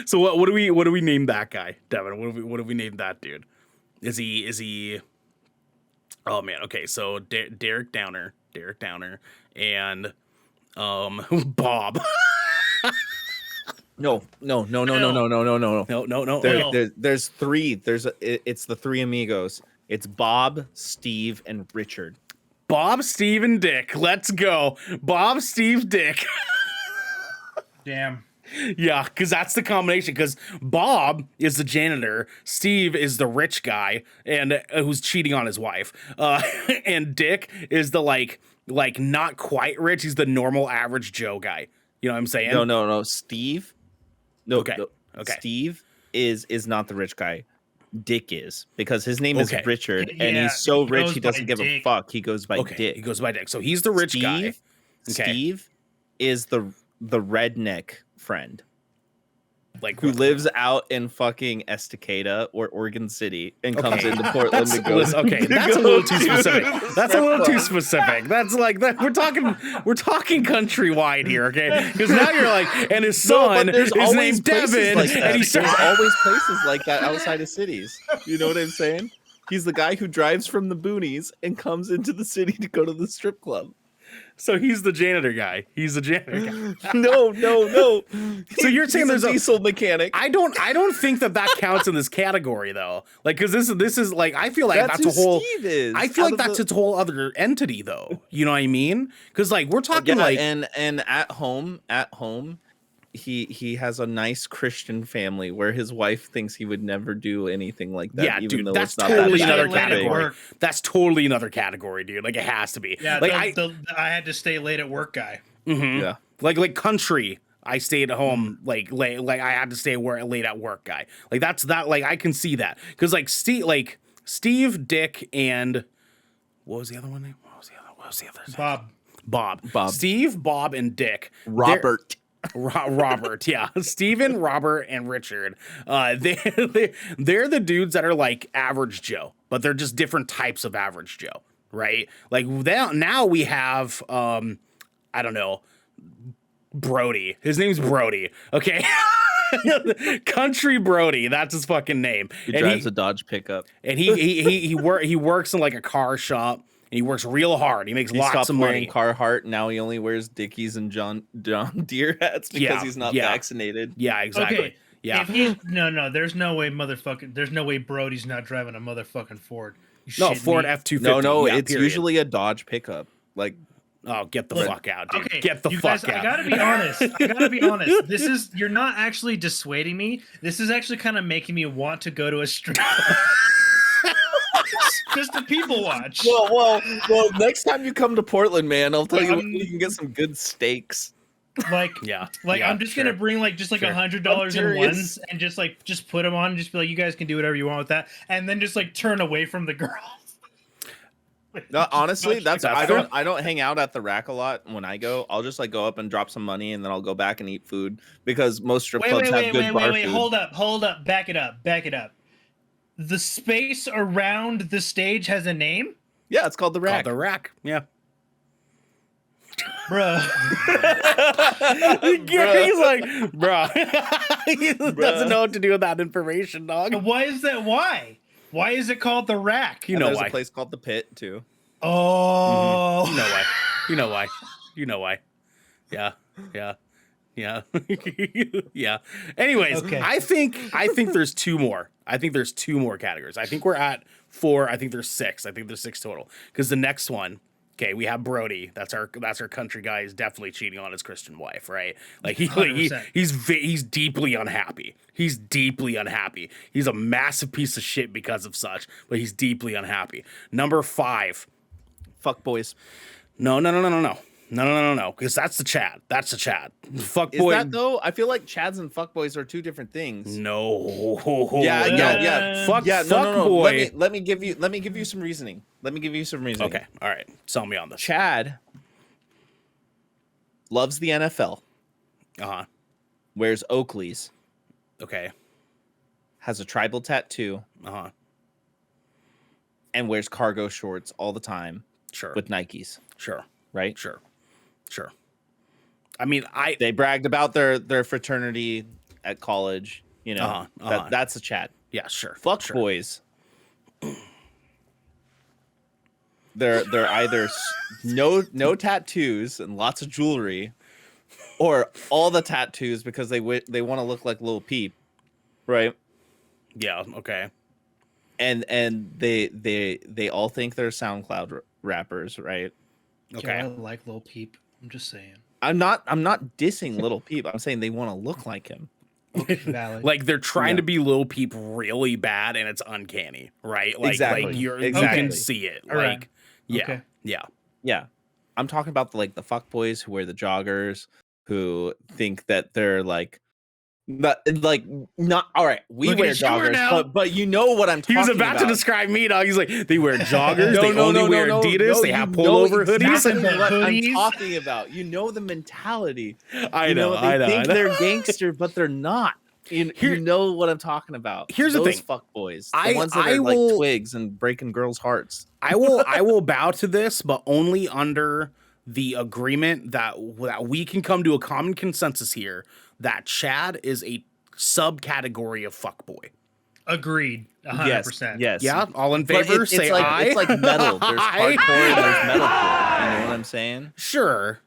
So what do we name that guy, Devin? What do we name that dude? Is he? Oh man. Okay. So Derek Downer, and Bob. No. No. There's three. It's the three amigos. It's Bob, Steve, and Richard. Bob, Steve, and Dick. Let's go. Bob, Steve, Dick. Damn. Yeah, because that's the combination. Because Bob is the janitor, Steve is the rich guy, and who's cheating on his wife, and Dick is the like not quite rich. He's the normal average Joe guy. You know what I'm saying? No. Steve. No. Okay. no. Okay. Steve is not the rich guy. Dick is, because his name is Okay. Richard, and Yeah, he's so he rich goes he doesn't by give a Dick. fuck. He goes by Okay, Dick. he goes by Dick. So he's the rich guy. Okay. Steve is the redneck friend Like who lives out in fucking Estacada or Oregon City and comes Okay. into Portland That's, to go. listen, okay, to that's a go little too to specific. the That's a little too strip specific. That's like that. We're talking countrywide here, okay? Because now you're like, and his club. No, son but there's is always named places Devin, like that. and he's There's always places like that outside of cities. You know what I'm saying? He's the guy who drives from the boonies and comes into the city to go to the strip club. So he's the janitor guy. He's the janitor guy. No. So you're saying He's there's a diesel mechanic. I don't think that counts in this category though. Like, because this is like, I feel like that's who a whole. Steve is. I feel like that's its whole other entity though. You know what I mean? Because like we're talking like and at home, he has a nice Christian family where his wife thinks he would never do anything like that. yeah, even dude, though that's it's not totally that another big. category. That's totally another category, dude. Like it has to be. Yeah, like I had to stay late at work guy. Mhm. Yeah. Like country. I stayed at home like late. Like I had to stay late at work, guy. Like that's that. Like I can see that because like Steve, Dick, and what was the other one name? What was the other? Bob. Steve, Bob, and Dick. Robert. Robert, yeah, Steven, Robert, and Richard. They're the dudes that are like average Joe, but they're just different types of average Joe, right? Like now we have I don't know, Brody. His name's Brody. Okay. Country Brody, that's his fucking name. He drives a Dodge pickup, and he works in like a car shop. And he works real hard. He makes lots of money. Carhartt. Now he only wears Dickies and John Deere hats because he's not vaccinated. Yeah, exactly. Okay. Yeah. If he's, no, there's no way there's no way Brody's not driving a motherfucking Ford. No, Ford F-250. No, yeah, it's usually a Dodge pickup. Like, oh, get the fuck out, dude. Okay, Get the fuck out. I gotta be honest. You're not actually dissuading me. This is actually kind of making me want to go to a strip club. Just to people watch. Well. Next time you come to Portland, man, I'll tell you where you can get some good steaks. Like, I'm just gonna bring like $100 in ones and just put them on and just be like, you guys can do whatever you want with that, and then just like turn away from the girls. No, honestly, I don't hang out at the rack a lot when I go. I'll just like go up and drop some money and then I'll go back and eat food because most strip clubs have good bar food. Hold up, back it up. The space around the stage has a name? Yeah, it's called the rack. The rack. Yeah. Bruh. Gary's like, bruh. He doesn't know what to do with that information, dog. Why is that? Why is it called the rack? You know there's why. a place called the Pit too. Oh. Mm-hmm. You know why. Yeah. Yeah. Anyways, okay. I think there's two more. I think there's two more categories. I think we're at 4. I think there's 6. I think there's 6 total. Because the next one, okay, we have Brody. That's our country guy. He's definitely cheating on his Christian wife, right? Like he's deeply unhappy. He's deeply unhappy. He's a massive piece of shit because of such, but he's deeply unhappy. Number 5. Fuck boys. No. Because that's the Chad. Fuck boy. Is that though? I feel like Chads and fuckboys are two different things. No. Yeah. Fuck no. boy. Let me give you some reasoning. Okay. All right. Sell me on this. Chad loves the NFL. Uh-huh. Wears Oakleys. Okay. Has a tribal tattoo. Uh-huh. And wears cargo shorts all the time. Sure. With Nikes. Sure. Right? Sure. I mean, they bragged about their fraternity at college. You know, that's a Chad. Yeah, sure. Fuck boys. They're either no tattoos and lots of jewelry, or all the tattoos because they want to look like Lil Peep, right? Yeah. Okay. And they all think they're SoundCloud rappers, right? Okay. I like Lil Peep. I'm just saying. I'm not dissing Lil Peep. I'm saying they want to look like him. Valid. Like they're trying to be Lil Peep really bad, and it's uncanny, right? Like, exactly. Like you exactly. can see it. All like, right. Yeah, okay. Yeah. I'm talking about the fuckboys who wear the joggers, who think that they're like. Not all right. We wear joggers, but you know what I'm talking about. He was about to describe me, dog. He's like, they wear joggers. They only wear Adidas. They have pullover hoodies. Exactly what I'm talking about. You know the mentality. I know. They think they're gangster, but they're not. You know what I'm talking about. Here's the thing. Fuck boys, the ones that are like twigs and breaking girls' hearts. I will bow to this, but only under the agreement that we can come to a common consensus here that Chad is a subcategory of fuckboy. Agreed. Yes, 100%. yes. Yeah, all in But favor, it's say like aye. it's like metal. There's hardcore and there's metalcore. You know what I'm saying? Sure.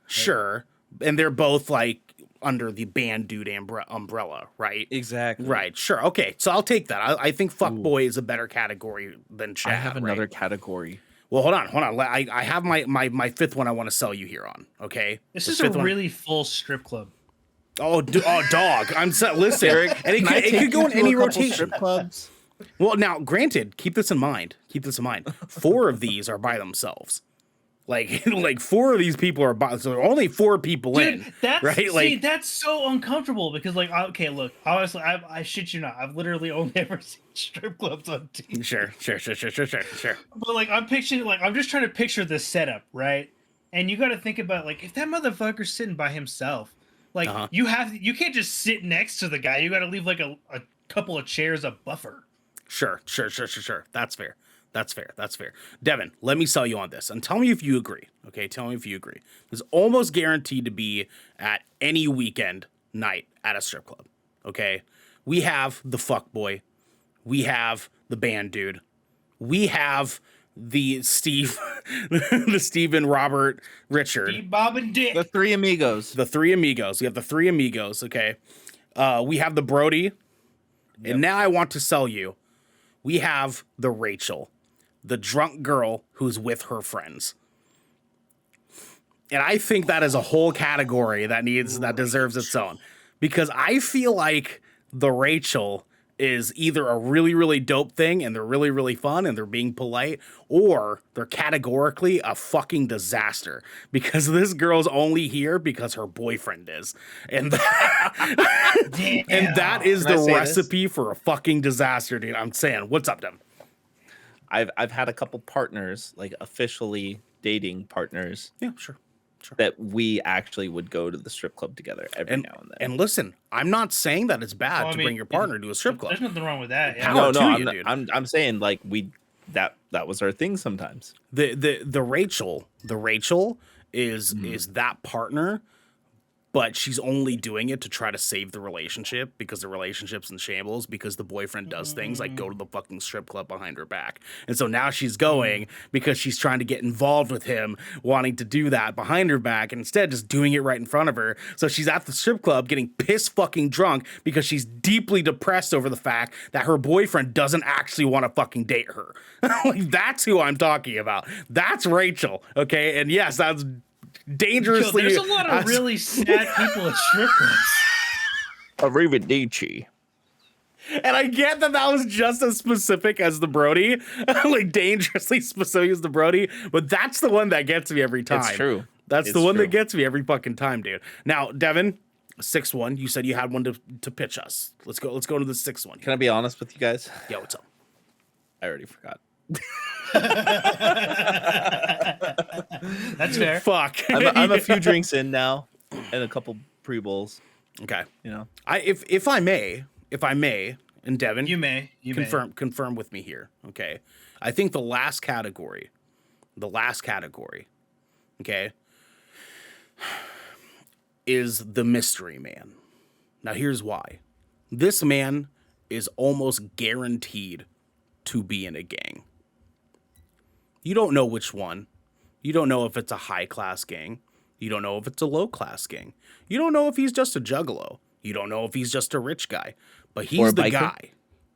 And they're both like under the band dude umbrella, right? Exactly. Right, sure. Okay, so I'll take that. I think Ooh. fuckboy is a better category than Chad. I have another right? category. Well, hold on. I have my fifth one I want to sell you here on, okay? This The is a fifth one- really full strip club. Oh, dog. I'm set. Listen, Garrick, and it can I could take go you in to any a couple rotation. strip clubs? Well, now, granted, keep this in mind. 4 of these are by themselves. Like 4 of these people are by, so there are only 4 people in. Dude, that's right? see, Like, that's so uncomfortable because, like, okay, look, honestly, I shit you not, I've literally only ever seen strip clubs on TV. sure. But like, I'm picturing, like, I'm just trying to picture this setup, right? And you got to think about, like, if that motherfucker's sitting by himself, like, you can't just sit next to the guy. You got to leave like a couple of chairs a buffer. Sure. That's fair. Devin, let me sell you on this and tell me if you agree. Okay, tell me if you agree. It's almost guaranteed to be at any weekend night at a strip club. Okay, we have the fuckboy, we have the band dude, we have the Steve, the Stephen, Robert, Richard, Steve, Bob, and Dick. The 3 amigos. the 3 amigos. We have the 3 amigos. Okay, we have the Brody, and now I want to sell you. We have the Rachel, the drunk girl who's with her friends. And I think that is a whole category that deserves its own. Because I feel like the Rachel is either a really, really dope thing and they're really, really fun and they're being polite, or they're categorically a fucking disaster. Because this girl's only here because her boyfriend is. And that is the recipe for a fucking disaster, dude. I'm saying, what's up, Dem? I've had a couple partners, like officially dating partners. Yeah, sure. That we actually would go to the strip club together every now and then. And listen, I'm not saying that it's bad to bring your partner to a strip club. There's nothing wrong with that. Yeah. Power No, to I'm, you, not- dude. I'm saying like that was our thing sometimes. The Rachel is that partner, but she's only doing it to try to save the relationship because the relationship's in shambles because the boyfriend does things like go to the fucking strip club behind her back. And so now she's going because she's trying to get involved with him, wanting to do that behind her back, and instead just doing it right in front of her. So she's at the strip club getting pissed fucking drunk because she's deeply depressed over the fact that her boyfriend doesn't actually want to fucking date her. Like, that's who I'm talking about. That's Rachel. Okay. And yes, that's dangerously. Yo, there's a lot of really sad people at strip clubs. Arrivederci. And I get that was just as specific as the Brody, like dangerously specific as the Brody, but that's the one that gets me every time. It's true. That's the one that gets me every fucking time, dude. Now, Devin, 6th one. You said you had one to pitch us. Let's go to the 6th one. Can I be honest with you guys? Yeah, what's up? I already forgot. That's fair. Fuck. I'm a few drinks in now, and a couple pre-bowls. Okay. You know, If I may, and Devin, You may confirm with me here. Okay. I think the last category, okay, is the mystery man. Now here's why. This man is almost guaranteed to be in a gang. You don't know which one. You don't know if it's a high-class gang. You don't know if it's a low-class gang. You don't know if he's just a juggalo. You don't know if he's just a rich guy. But he's the guy.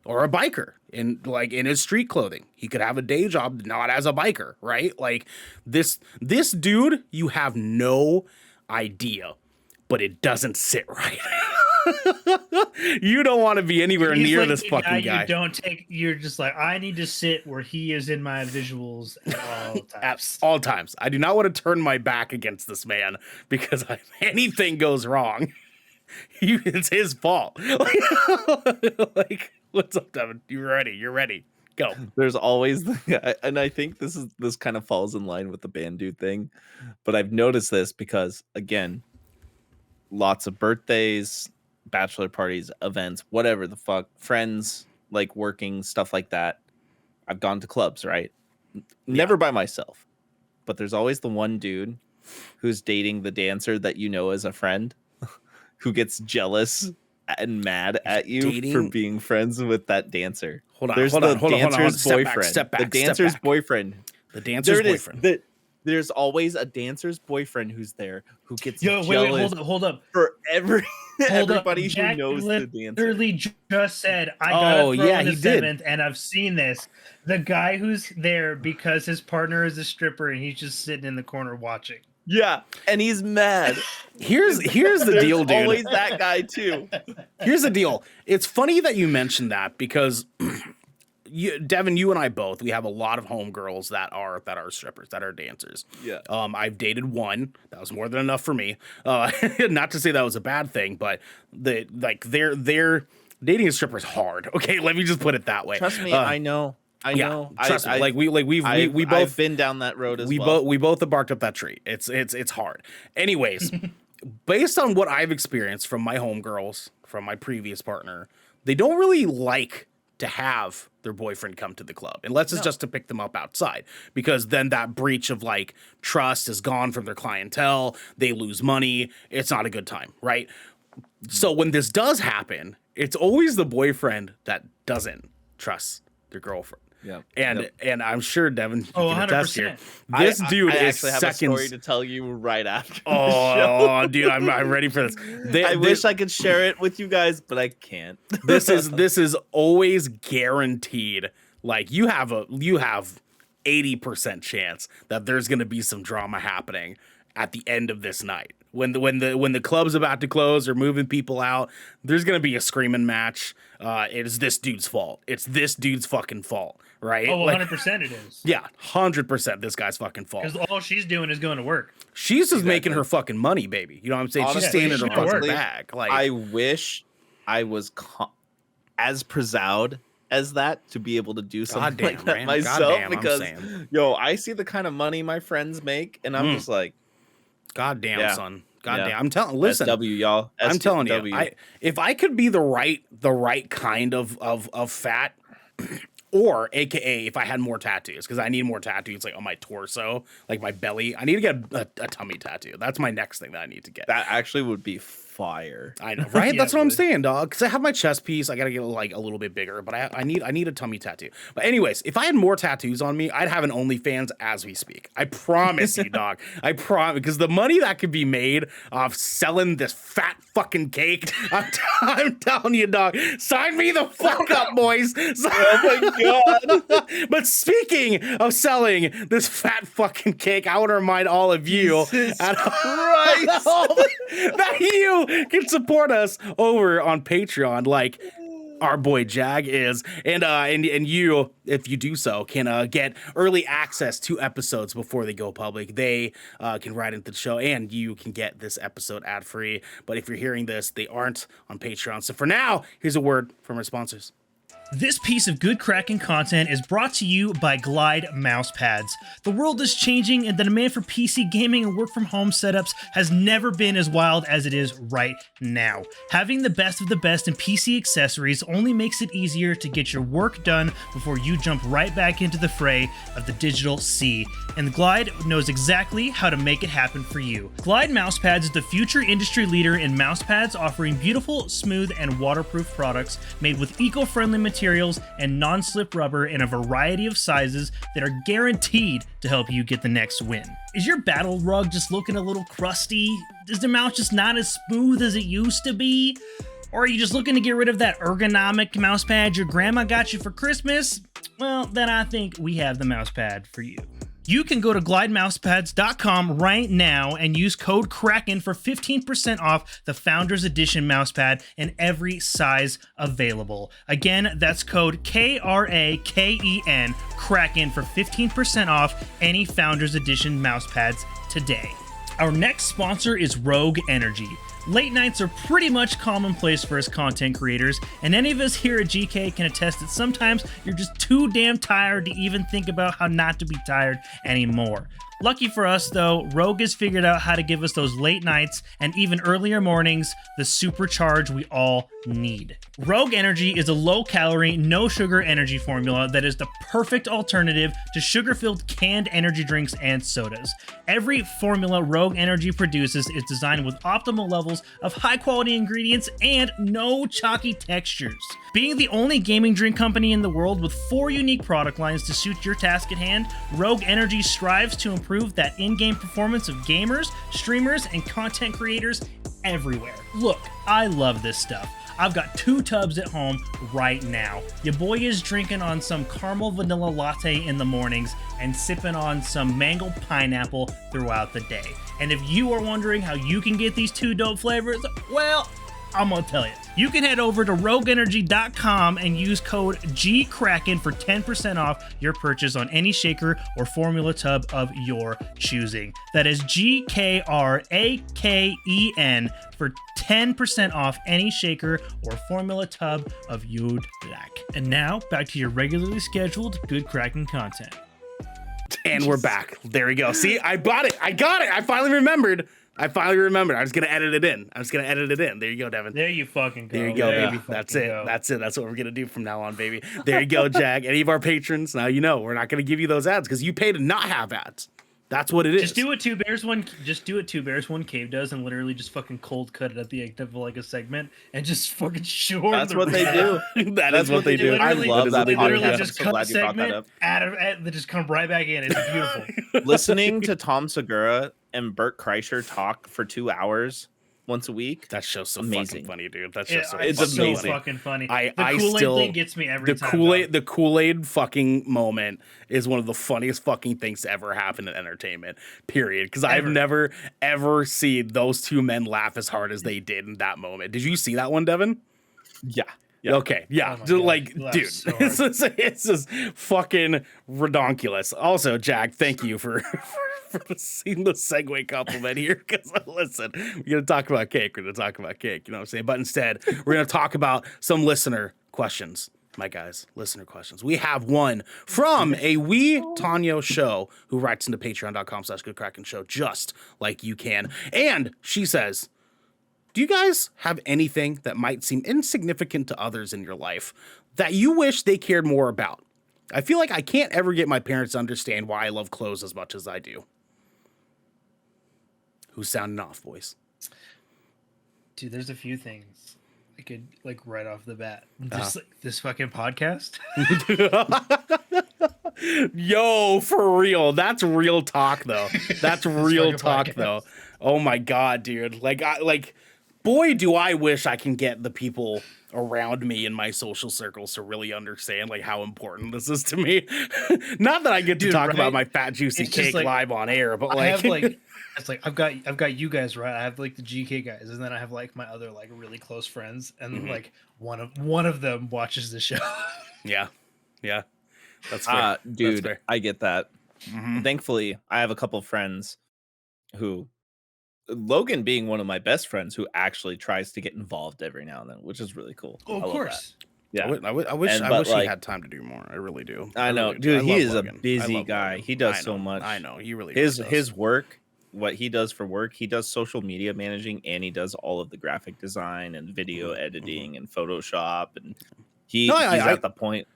Or a biker in his street clothing. He could have a day job not as a biker, right? Like this dude, you have no idea, but it doesn't sit right. You don't want to be anywhere He's near like this the fucking guy. You're just like, I need to sit where he is in my visuals at all times. At all times. I do not want to turn my back against this man because if anything goes wrong, it's his fault. Like, what's up, Devin? You're ready. Go. there's always and I think this kind of falls in line with the band dude thing, but I've noticed this because again, lots of birthdays, bachelor parties, events, whatever the fuck, friends, like working, stuff like that. I've gone to clubs, right? Never by myself, but there's always the one dude who's dating the dancer that you know as a friend who gets jealous and mad at you for Dating- being friends with that dancer. Hold on, There's hold the on, hold on, hold on. dancer's Step back, boyfriend. step back, the step dancer's back. boyfriend. The dancer's There it is. boyfriend. There's always a dancer's boyfriend who's there who gets Yo, jealous wait, hold up. for everybody who Jack knows the dancer. literally just said, I gotta Oh, throw yeah, in a he did. seventh, and I've seen this. The guy who's there because his partner is a stripper and he's just sitting in the corner watching. Yeah, and he's mad. Here's the There's deal, dude. always that guy too. Here's the deal. It's funny that you mentioned that because Devin, you and I both, we have a lot of homegirls that are strippers, that are dancers. Yeah. I've dated one. That was more than enough for me. Not to say that was a bad thing, but their dating a stripper is hard. Okay, let me just put it that way. Trust me, I know. Trust me. We both I've been down that road as we well. We both have barked up that tree. It's hard. Anyways, based on what I've experienced from my homegirls, from my previous partner, they don't really like to have their boyfriend come to the club unless it's just to pick them up outside, because then that breach of like trust is gone from their clientele. They lose money. It's not a good time, right? So when this does happen, it's always the boyfriend that doesn't trust their girlfriend. Yeah. And I'm sure Devin, you Oh, can attest here. 100%. This dude I is actually have seconds. a story to tell you right after. Oh, dude, I'm ready for this. I wish I could share it with you guys, but I can't. This is always guaranteed. Like you have 80% chance that there's gonna be some drama happening at the end of this night. When the club's about to close or moving people out, there's gonna be a screaming match. It is this dude's fault. It's this dude's fucking fault, right? Oh, Like, 100% it is. yeah, 100% this guy's fucking fault. Because all she's doing is going to work. She's just making her fucking money, baby. You know what I'm saying? Honestly, she's staying in her she's fucking working. bag. Like I wish I was as proud as that to be able to do something Goddamn, like that man. myself. Goddamn, I'm because saying. I see the kind of money my friends make, and I'm just like, goddamn, Yeah. son. Goddamn. Yeah. I'm telling. Listen, SW, y'all. I'm telling you, SW. if I could be the right kind of fat, or AKA if I had more tattoos, because I need more tattoos like on my torso, like my belly. I need to get a tummy tattoo. That's my next thing that I need to get. That actually would be fire. I know, right? Yeah, That's what I'm it would. saying, dog. Because I have my chest piece, I gotta get like a little bit bigger, but I need a tummy tattoo. But anyways, if I had more tattoos on me, I'd have an OnlyFans as we speak. I promise you, dog. I promise, because the money that could be made off selling this fat fucking cake, I'm telling you, dog. Sign me the fuck up, boys. Oh my god. But speaking of selling this fat fucking cake, I want to remind all of you Jesus at Christ. that you can support us over on Patreon, like our boy Jag is, and you, if you do so, can get early access to episodes before they go public. They can write into the show, and you can get this episode ad free. But if you're hearing this, they aren't on Patreon. So for now, here's a word from our sponsors. This piece of good Kraken content is brought to you by Glide mousepads. The world is changing, and the demand for PC gaming and work from home setups has never been as wild as it is right now. Having the best of the best in PC accessories only makes it easier to get your work done before you jump right back into the fray of the digital sea. And Glide knows exactly how to make it happen for you. Glide mousepads is the future industry leader in mousepads, offering beautiful, smooth, and waterproof products made with eco-friendly materials and non-slip rubber in a variety of sizes that are guaranteed to help you get the next win. Is your battle rug just looking a little crusty? Is the mouse just not as smooth as it used to be? Or are you just looking to get rid of that ergonomic mouse pad your grandma got you for Christmas? Well, then I think we have the mouse pad for you. You can go to glidemousepads.com right now and use code Kraken for 15% off the Founders Edition mousepad in every size available. Again, that's code KRAKEN, Kraken, for 15% off any Founders Edition mousepads today. Our next sponsor is Rogue Energy. Late nights are pretty much commonplace for us content creators, and any of us here at GK can attest that sometimes you're just too damn tired to even think about how not to be tired anymore. Lucky for us, though, Rogue has figured out how to give us those late nights and even earlier mornings, the supercharge we all need. Rogue Energy is a low-calorie, no-sugar energy formula that is the perfect alternative to sugar-filled canned energy drinks and sodas. Every formula Rogue Energy produces is designed with optimal levels of high-quality ingredients and no chalky textures. Being the only gaming drink company in the world with 4 unique product lines to suit your task at hand, Rogue Energy strives to improve that in-game performance of gamers, streamers, and content creators everywhere. Look, I love this stuff. I've got 2 tubs at home right now. Your boy is drinking on some caramel vanilla latte in the mornings and sipping on some mango pineapple throughout the day. And if you are wondering how you can get these 2 dope flavors, well, I'm gonna tell you. You can head over to rogueenergy.com and use code GKraken for 10% off your purchase on any shaker or formula tub of your choosing. That is GKRAKEN for 10% off any shaker or formula tub of you'd like. And now, back to your regularly scheduled Good Kraken content. And we're back. There we go. See, I bought it. I got it. I finally remembered. I was gonna edit it in. There you go, Devin. There you fucking go. There you go, There baby. you That's fucking it. go. That's it. That's what we're gonna do from now on, baby. There you go, Jag. Any of our patrons, now you know we're not gonna give you those ads because you pay to not have ads. That's what it is. Just do what Two Bears One Cave does, and literally just fucking cold cut it at the end of like a segment, and just fucking shore. That's what they do. That's what they do. I love that They literally podcast. just I'm so cut glad the you brought that segment, up. they just come right back in. It's beautiful. Listening to Tom Segura and Bert Kreischer talk for 2 hours once a week. That show's so Amazing. fucking funny, dude. That's just so it's fucking amazing. So fucking funny. I The Kool-Aid still thing gets me every time. The Kool-Aid fucking moment is one of the funniest fucking things to ever happen in entertainment. Period. Because I've never ever seen those 2 men laugh as hard as they did in that moment. Did you see that one, Devin? Yeah. Okay, yeah, Oh my dude, God, like, you laughed dude, so hard. it's just fucking redonkulous. Also, Jack, thank you for seeing the segue compliment here. Because listen, we're gonna talk about cake. You know what I'm saying? But instead, we're gonna talk about some listener questions. My guys, listener questions. We have one from a WeeTanyaSho who writes into patreon.com/goodkrakenshow just like you can. And she says, do you guys have anything that might seem insignificant to others in your life that you wish they cared more about? I feel like I can't ever get my parents to understand why I love clothes as much as I do. Who's sounding off, boys? Dude, there's a few things I could like right off the bat. Just like this fucking podcast. Yo, for real. That's real talk, though. That's real talk, though. Oh my God, dude. Boy, do I wish I can get the people around me in my social circles to really understand like how important this is to me. Not that I get to talk about my fat juicy cake live on air, but I have like it's like I've got you guys, right? I have like the GK guys, and then I have like my other like really close friends, and like one of them watches the show. Yeah. That's fair. Dude, That's fair. I get that. Thankfully, I have a couple friends who, Logan being one of my best friends, who actually tries to get involved every now and then, which is really cool. Oh, of course. Yeah, I wish he had time to do more. I really do. I know, really do. dude. He is Logan. a busy guy. Logan. He does so much. I know. He really his work, what he does for work, he does social media managing, and he does all of the graphic design and video editing and Photoshop, and he's at the point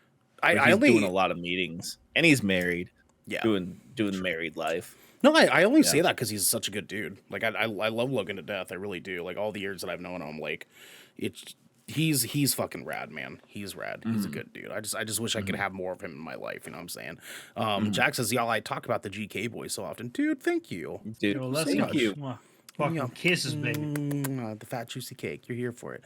where he's doing a lot of meetings, and he's married. Yeah, doing married life. No, I only say that because he's such a good dude. Like I love Logan to death. I really do. Like all the years that I've known him, like he's fucking rad, man. He's rad. He's a good dude. I just wish I could have more of him in my life. You know what I'm saying? Jack says, y'all, I talk about the GK boys so often, dude. Thank you, dude. Well, thank you. Fucking kisses, baby. The fat juicy cake. You're here for it.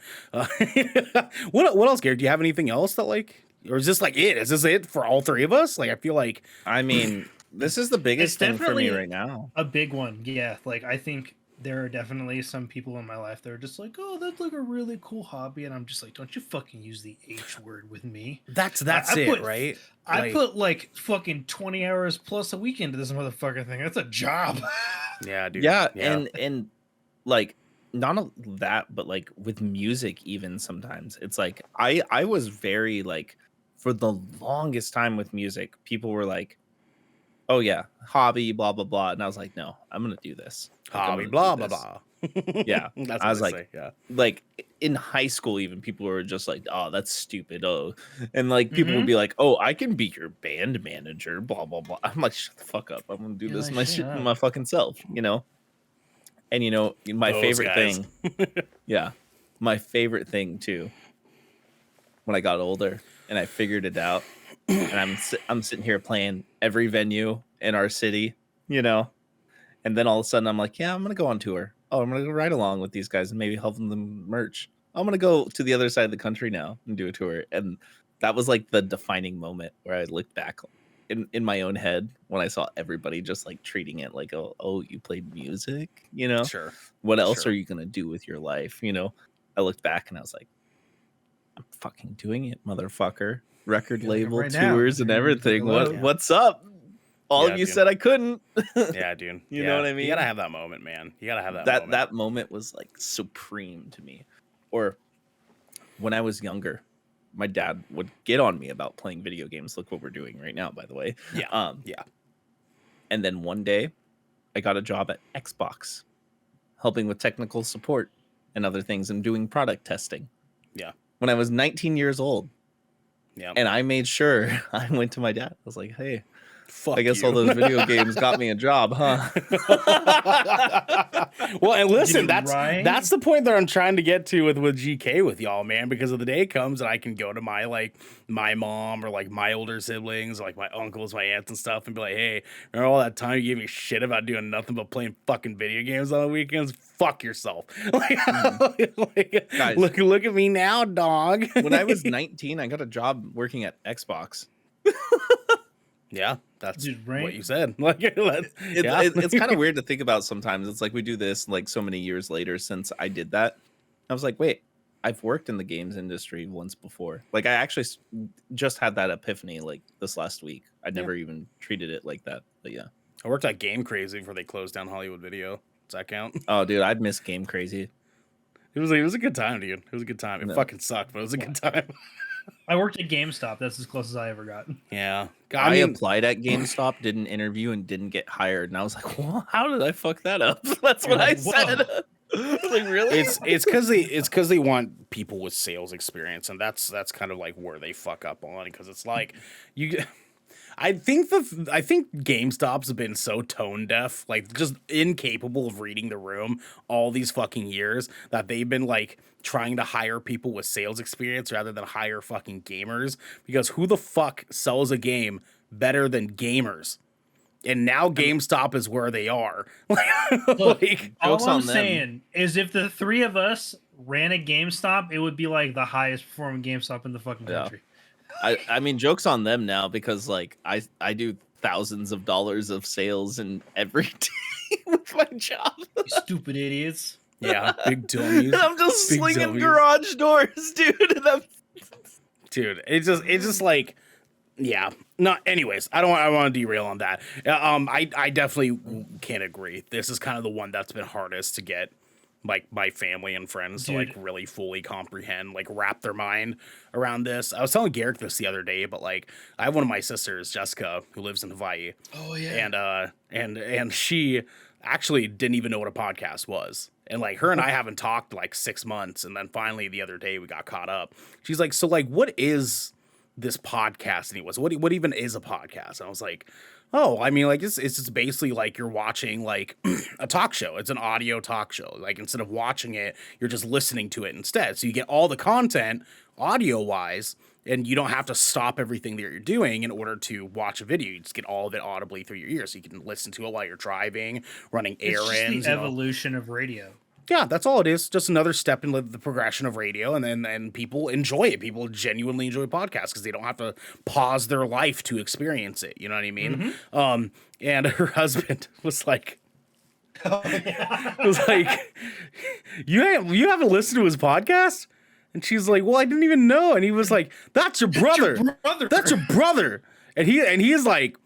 What else, Garrett? Do you have anything else that like, or is this like it? Is this it for all 3 of us? Like I feel like. I mean. This is the biggest thing for me right now. A big one, yeah. Like I think there are definitely some people in my life that are just like, oh, that's like a really cool hobby, and I'm just like, don't you fucking use the H word with me. That's right? I put like fucking 20 hours plus a week into this motherfucking thing. That's a job. Yeah, dude. Yeah. And like not that, but like with music, even sometimes it's like I was very like, for the longest time with music, people were like, oh yeah, hobby, blah blah blah. And I was like, no, I'm gonna do this. Like, I'm Hobby, gonna blah do blah this. blah. Yeah, That's I what was they like, say. Yeah. like in high school, even people were just like, oh, that's stupid. Oh, and like people would Mhm. be like, oh, I can be your band manager. Blah blah blah. I'm like, shut the fuck up. I'm gonna do You're this like, my shut shit up. my fucking self. You know. And you know, my Those favorite guys. thing. Yeah, my favorite thing too. When I got older and I figured it out, and I'm sitting here playing every venue in our city, you know, and then all of a sudden I'm like, yeah, I'm gonna go on tour. Oh, I'm gonna go ride along with these guys and maybe help them merch. I'm gonna go to the other side of the country now and do a tour. And that was like the defining moment where I looked back in my own head when I saw everybody just like treating it like, oh, you played music, you know? Sure. What else Sure. are you gonna do with your life? You know? I looked back and I was like, I'm fucking doing it, motherfucker. Record You're like, label right now. tours and You're like, everything. hello. Yeah. What's up? All Yeah, of you dude. said I couldn't. Yeah, dude. You Yeah. know what I You mean? gotta have that moment, man. You gotta have that that moment. that moment was like supreme to me. Or when I was younger, my dad would get on me about playing video games. Look what we're doing right now, by the way. Yeah. Yeah. And then one day I got a job at Xbox, helping with technical support and other things and doing product testing. Yeah. When I was 19 years old. Yeah. And I made sure I went to my dad. I was like, hey, Fuck I guess you. all those video games got me a job, huh? Well, and listen, Dude, that's right? that's the point that I'm trying to get to with GK with y'all, man, because of the day comes and I can go to my mom or like my older siblings, like my uncles, my aunts and stuff, and be like, hey, remember all that time you gave me shit about doing nothing but playing fucking video games on the weekends? Fuck yourself. Like, Guys. look at me now, dog. When I was 19, I got a job working at Xbox. Yeah, that's Dude, right? what you said. Like, yeah. It's kind of weird to think about sometimes. It's like we do this like so many years later since I did that. I was like, wait, I've worked in the games industry once before. Like I actually just had that epiphany like this last week. I'd never even treated it like that. But yeah. I worked at Game Crazy before they closed down Hollywood Video. Does that count? Oh, dude, I'd miss Game Crazy. It was a good time, dude. It was a good time. It No. fucking sucked, but it was a good time. I worked at GameStop. That's as close as I ever got. Yeah. I I mean, applied at GameStop, did an interview, and didn't get hired. And I was like, well, how did I fuck that up? That's You're what I like, said. I was like, really? it's because they want people with sales experience, and that's kind of like where they fuck up on, because it's like you. I think GameStop's been so tone deaf, like just incapable of reading the room all these fucking years, that they've been like trying to hire people with sales experience rather than hire fucking gamers, because who the fuck sells a game better than gamers? And now GameStop is where they are. Look, Jokes all I'm on them. saying is if the three of us ran a GameStop, it would be like the highest performing GameStop in the fucking Yeah. country. I mean, joke's on them now because like I do thousands of dollars of sales in every day with my job. You stupid idiots. Yeah, big dummies. And I'm just Big slinging dummies. garage doors, dude. And I'm Dude, it's just like, yeah. No, anyways, I want to derail on that. I definitely can't agree. This is kind of the one that's been hardest to get, like, my family and friends to Dude. like really fully comprehend, like wrap their mind around this. I was telling Garrick this the other day, but like, I have one of my sisters, Jessica, who lives in Hawaii. oh yeah. And she actually didn't even know what a podcast was. And like her and I haven't talked like 6 months, and then finally the other day we got caught up. She's like, so like, what is this podcast anyways? What even is a podcast? And I was like, oh, I mean, like it's just basically like you're watching like a talk show. It's an audio talk show. Like instead of watching it, you're just listening to it instead. So you get all the content audio wise, and you don't have to stop everything that you're doing in order to watch a video. You just get all of it audibly through your ears. So you can listen to it while you're driving, running It's errands. just the you know. evolution of radio. Yeah, that's all it is. Just another step in the progression of radio, and then people enjoy it. People genuinely enjoy podcasts because they don't have to pause their life to experience it. You know what I mean? And her husband was like, you haven't listened to his podcast? And she's like, well, I didn't even know. And he was like, that's your brother. brother. That's your brother. And he was like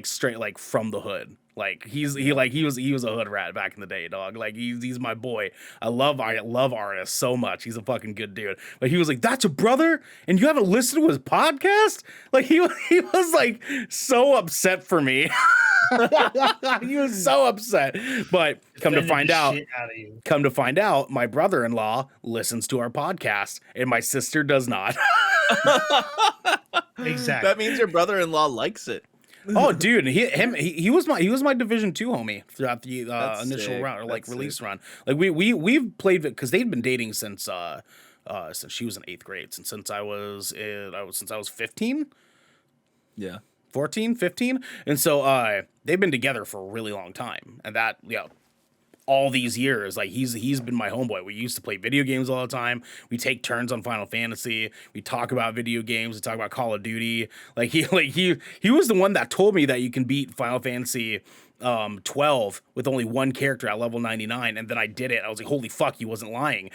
straight like from the hood. Like he was a hood rat back in the day, dog. Like he's my boy. I love artists so much. He's a fucking good dude. But he was like, "That's your brother, and you haven't listened to his podcast?" Like he was like so upset for me. He was so upset. But come to find out, my brother-in-law listens to our podcast, and my sister does not. Exactly. That means your brother-in-law likes it. Oh, dude, he was my Division 2 homie throughout the initial sick. round or like That's release sick. run. Like we've played it because they'd been dating since she was in 8th grade, since I was 15. Yeah. 14, 15. And so they've been together for a really long time. And that, all these years, like he's been my homeboy. We used to play video games all the time. We take turns on Final Fantasy. We talk about video games. We talk about Call of Duty. Like he was the one that told me that you can beat Final Fantasy 12 with only one character at level 99, and then I did it. I was like, holy fuck, he wasn't lying.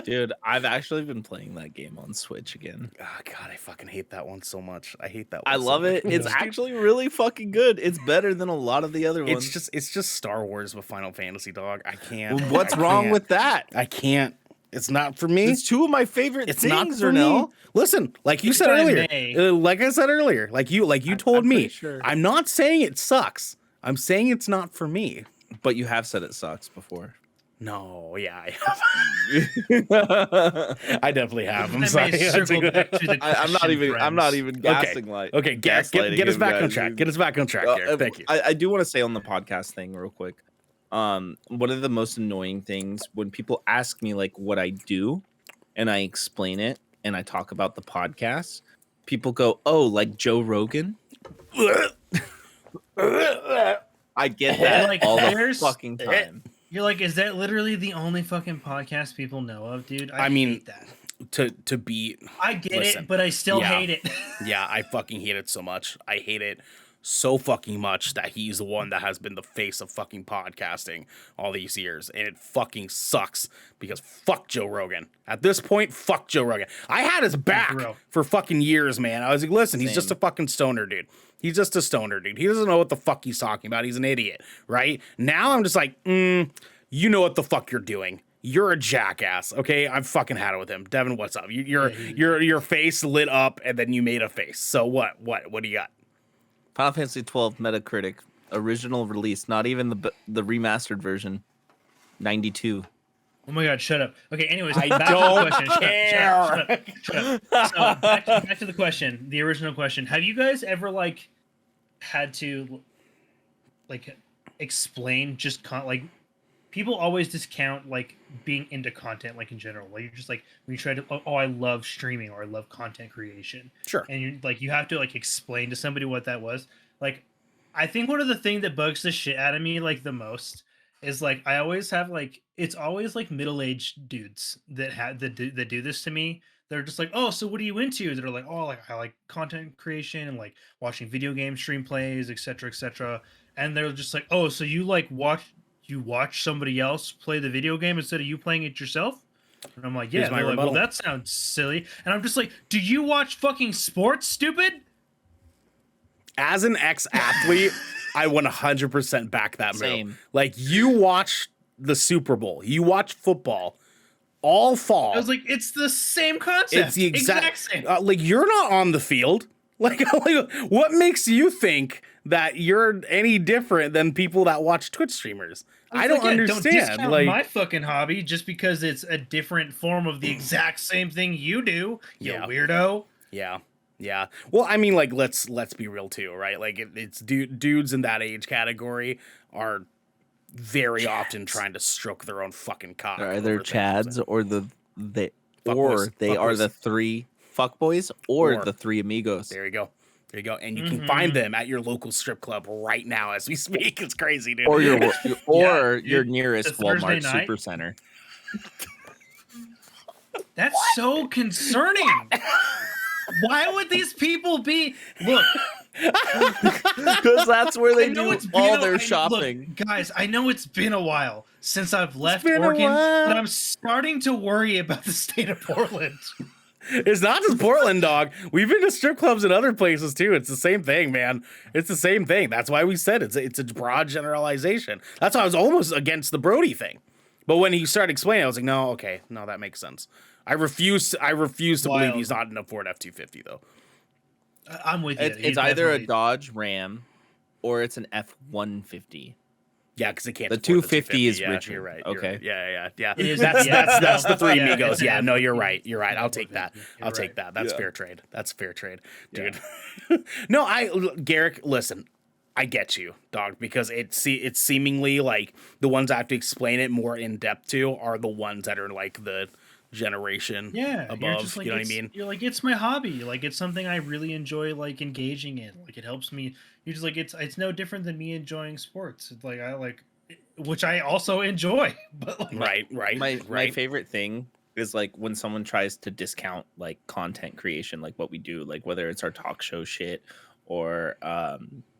Dude, I've actually been playing that game on Switch again. Oh, God, I fucking hate that one so much. I hate that one. I love it. It's actually really fucking good. It's better than a lot of the other ones. It's just Star Wars with Final Fantasy, dog. I can't. Well, what's wrong with that? I can't. It's not for me. It's two of my favorite It's things, not for Ernell. me. Listen, like you It's said not earlier, May. like I said earlier, like you told I'm me. pretty sure. I'm not saying it sucks. I'm saying it's not for me. But you have said it sucks before. No, yeah, I have. I definitely have. I'm That sorry. may circle back to the I'm not even gassing like. Okay, get us back on track. Get us back on track here. Thank you. I do want to say on the podcast thing real quick. One of the most annoying things when people ask me like what I do, and I explain it and I talk about the podcast, people go, "Oh, like Joe Rogan." I get that Like, all the there's- fucking time. You're like, is that literally the only fucking podcast people know of, dude? I mean, hate that. to beat. I get listen, it, but I still yeah. hate it. Yeah, I fucking hate it so much. I hate it so fucking much that he's the one that has been the face of fucking podcasting all these years. And it fucking sucks because fuck Joe Rogan. At this point, fuck Joe Rogan. I had his back real. for fucking years, man. I was like, listen, he's just a fucking stoner dude. He's just a stoner dude. He doesn't know what the fuck he's talking about. He's an idiot, right? Now I'm just like, you know what the fuck you're doing. You're a jackass, okay? I've fucking had it with him. Devin, what's up? Your face lit up and then you made a face. So what do you got? Final Fantasy 12 Metacritic original release, not even the remastered version. 92. Oh my god, shut up. Okay, anyways, I back don't to the question. care. Shut up. So back to the question, the original question. Have you guys ever like had to like explain just like people always discount like being into content like in general. Like you're just like when you try to I love streaming or I love content creation. Sure. And you're like you have to like explain to somebody what that was. Like I think one of the things that bugs the shit out of me like the most is like I always have like it's always like middle-aged dudes that do this to me. They're just like, oh, so what are you into? They're like, oh, like I like content creation and like watching video game stream plays, etc., etc. And they're just like, oh, so you like watch somebody else play the video game instead of you playing it yourself? And I'm like, yeah. Here's my They're like, well, rebuttal. that sounds silly. And I'm just like, do you watch fucking sports, stupid? As an ex-athlete, I 100% back that Same. move. Like you watch the Super Bowl, you watch football all fall. I was like, it's the same concept. It's the exact same. like you're not on the field. Like what makes you think that you're any different than people that watch Twitch streamers? I don't understand. Don't discount like my fucking hobby just because it's a different form of the exact same thing you do, you Yeah. weirdo. yeah. Well, I mean, like let's be real too, right? Like it's dudes in that age category are very often trying to stroke their own fucking cock. They're either over things. Chads or they Fuckboys. are the three fuckboys or Or- the three amigos. There you go. And you can find them at your local strip club right now as we speak. It's crazy, dude. Or your dude, nearest the Thursday Walmart night. Supercenter. That's so concerning. Why would these people be look? Because that's where they I know do it's been all a- their look, shopping. guys, I know it's been a while since I've left been a Oregon, while. but I'm starting to worry about the state of Portland. It's not just Portland, dog. We've been to strip clubs in other places too. It's the same thing, man. It's the same thing. That's why we said it's a broad generalization. That's why I was almost against the Brody thing. But when he started explaining, I was like, no, that makes sense. I refuse to believe he's not in a Ford F-250 though. I'm with you. It's either a Dodge Ram or it's an F-150. Yeah, because it can't. The 250 is yeah, richer. You're right. Okay. Yeah. It is, That's the three yeah, amigos. Yeah, F. no, you're right. You're right. I'll take that. You're Take right. that. That's fair trade. That's fair trade, dude. No, Garrick, listen. I get you, dog, because it's seemingly like the ones I have to explain it more in depth to are the ones that are like the generation above. Like, you know what I mean? You're like, it's my hobby. Like, it's something I really enjoy, like, engaging in. Like, it helps me. You're just like, it's no different than me enjoying sports. It's like, I like, which I also enjoy. But like, right. My favorite thing is like when someone tries to discount like content creation, like what we do, like whether it's our talk show shit or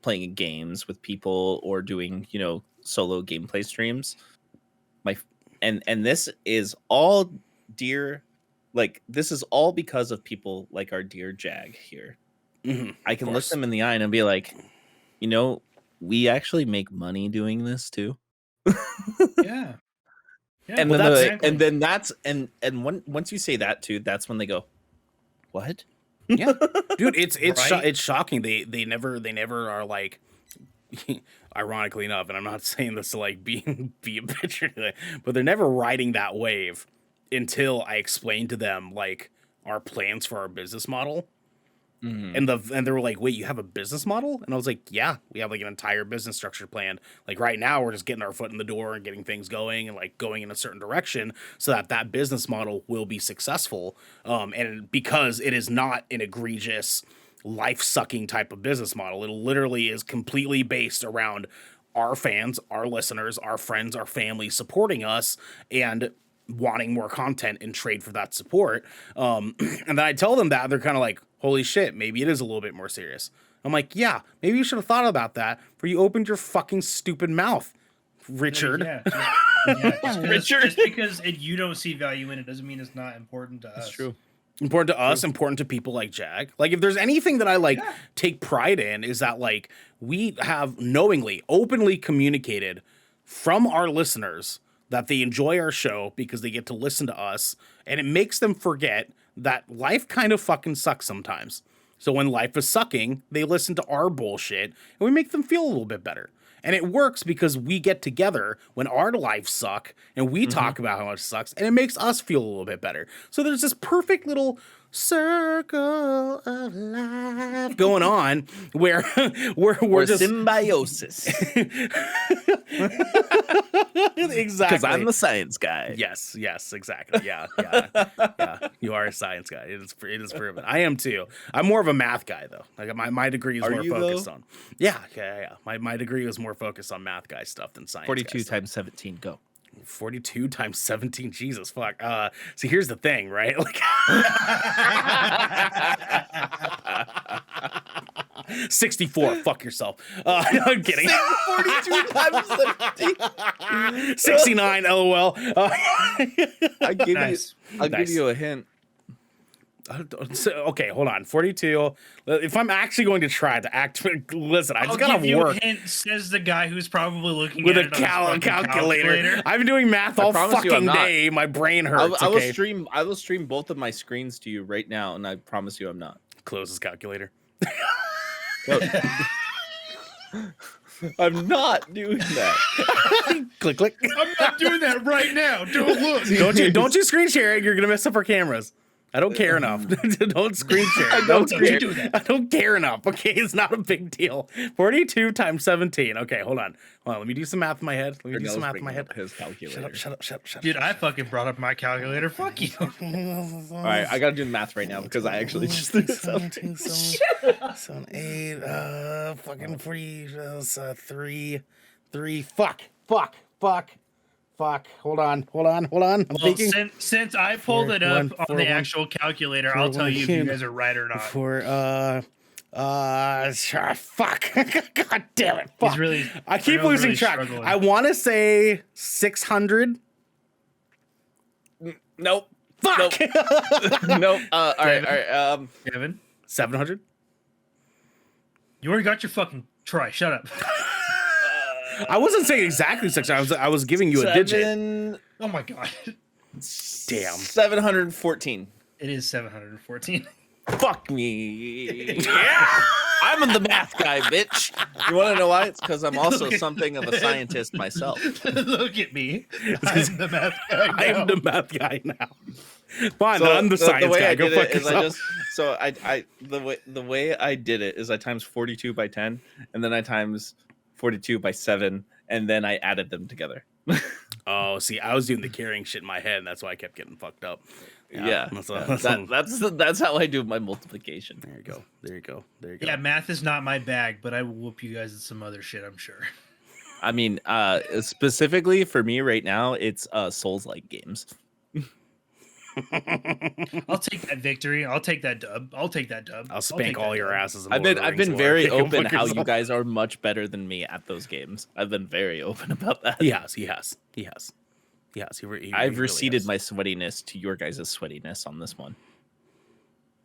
playing games with people or doing, solo gameplay streams. And this is all this is all because of people like our dear Jag here. Mm-hmm, I can look them in the eye and be like, we actually make money doing this too. yeah. And then once you say that too, that's when they go, what? Yeah, dude, it's Right? it's shocking. They never are like, ironically enough, and I'm not saying this to like be a bitch or anything, but they're never riding that wave until I explain to them like our plans for our business model. And they were like, wait, you have a business model? And I was like, yeah, we have like an entire business structure planned. Like right now we're just getting our foot in the door and getting things going and like going in a certain direction so that business model will be successful. And because it is not an egregious life sucking type of business model, it literally is completely based around our fans, our listeners, our friends, our family supporting us and wanting more content in trade for that support. And then I tell them that, they're kind of like, holy shit, maybe it is a little bit more serious. I'm like, yeah, maybe you should have thought about that before you opened your fucking stupid mouth, Richard. Richard. Just because you don't see value in it doesn't mean it's not important to us. That's true. Important to us, important to people like Jag. Like, if there's anything that I take pride in is that like we have knowingly, openly communicated from our listeners that they enjoy our show because they get to listen to us, and it makes them forget that life kind of fucking sucks sometimes. So when life is sucking, they listen to our bullshit, and we make them feel a little bit better. And it works because we get together when our lives suck, and we talk about how much it sucks, and it makes us feel a little bit better. So there's this perfect little circle of life going on where we're just symbiosis. Exactly. Because I'm the science guy. Yes, exactly. Yeah. You are a science guy. It is proven. I am too. I'm more of a math guy though. Like my degree is more focused on. Yeah. My degree was more focused on math guy stuff than science. 42 times 17, go. 42 times 17, Jesus fuck. So here's the thing, right? Like 64, fuck yourself. No, I'm kidding. 42 times 17. 69, lol. I'll give you a hint. Okay, hold on. 42. If I'm actually going to try to act, listen, I just gotta give you work. A hint, says the guy who's probably looking With at a it on his fucking calculator. I've been doing math all fucking day. My brain hurts. I will stream both of my screens to you right now, and I promise you I'm not. Close his calculator. I'm not doing that. Click. I'm not doing that right now. Don't look. Don't you screen share it. You're gonna mess up our cameras. I don't care enough. Don't screen share. I don't care enough. Okay, it's not a big deal. 42 times 17. Okay, hold on. Let me do some math in my head. His calculator. Shut up. Dude, I fucking brought up my calculator. Fuck you. All right, I gotta do the math right now because I actually just did something. 7, 8, fucking 40, 3. Fuck. Hold on. I'm thinking. Since I pulled it up on the actual calculator, I'll tell you if you guys are right or not. Fuck. God damn it. Fuck. I keep losing track. I want to say 600. Nope. Fuck. Nope. All right. Kevin, 700. you already got your fucking try. Shut up. I wasn't saying exactly 600. I was giving you a digit. Oh my god. Damn. 714. It is 714. Fuck me. I'm the math guy, bitch. You want to know why? It's because I'm also something of a scientist myself. Look at me. I'm the math guy now. I am the math guy now. Fine, So then I'm the science way guy. I Go did fuck it is yourself. the way I did it is I times 42 by 10, and then I times 42 by 7, and then I added them together. Oh, see, I was doing the carrying shit in my head, and that's why I kept getting fucked up. That's how I do my multiplication. There you go. There you go. There you go. Yeah, math is not my bag, but I will whoop you guys at some other shit, I'm sure. I mean, specifically for me right now, it's Souls-like games. I'll take that victory. I'll take that dub. I'll spank all your asses. I've been very open how you guys are much better than me at those games. I've been very open about that. He has. I've receded my sweatiness to your guys' sweatiness on this one.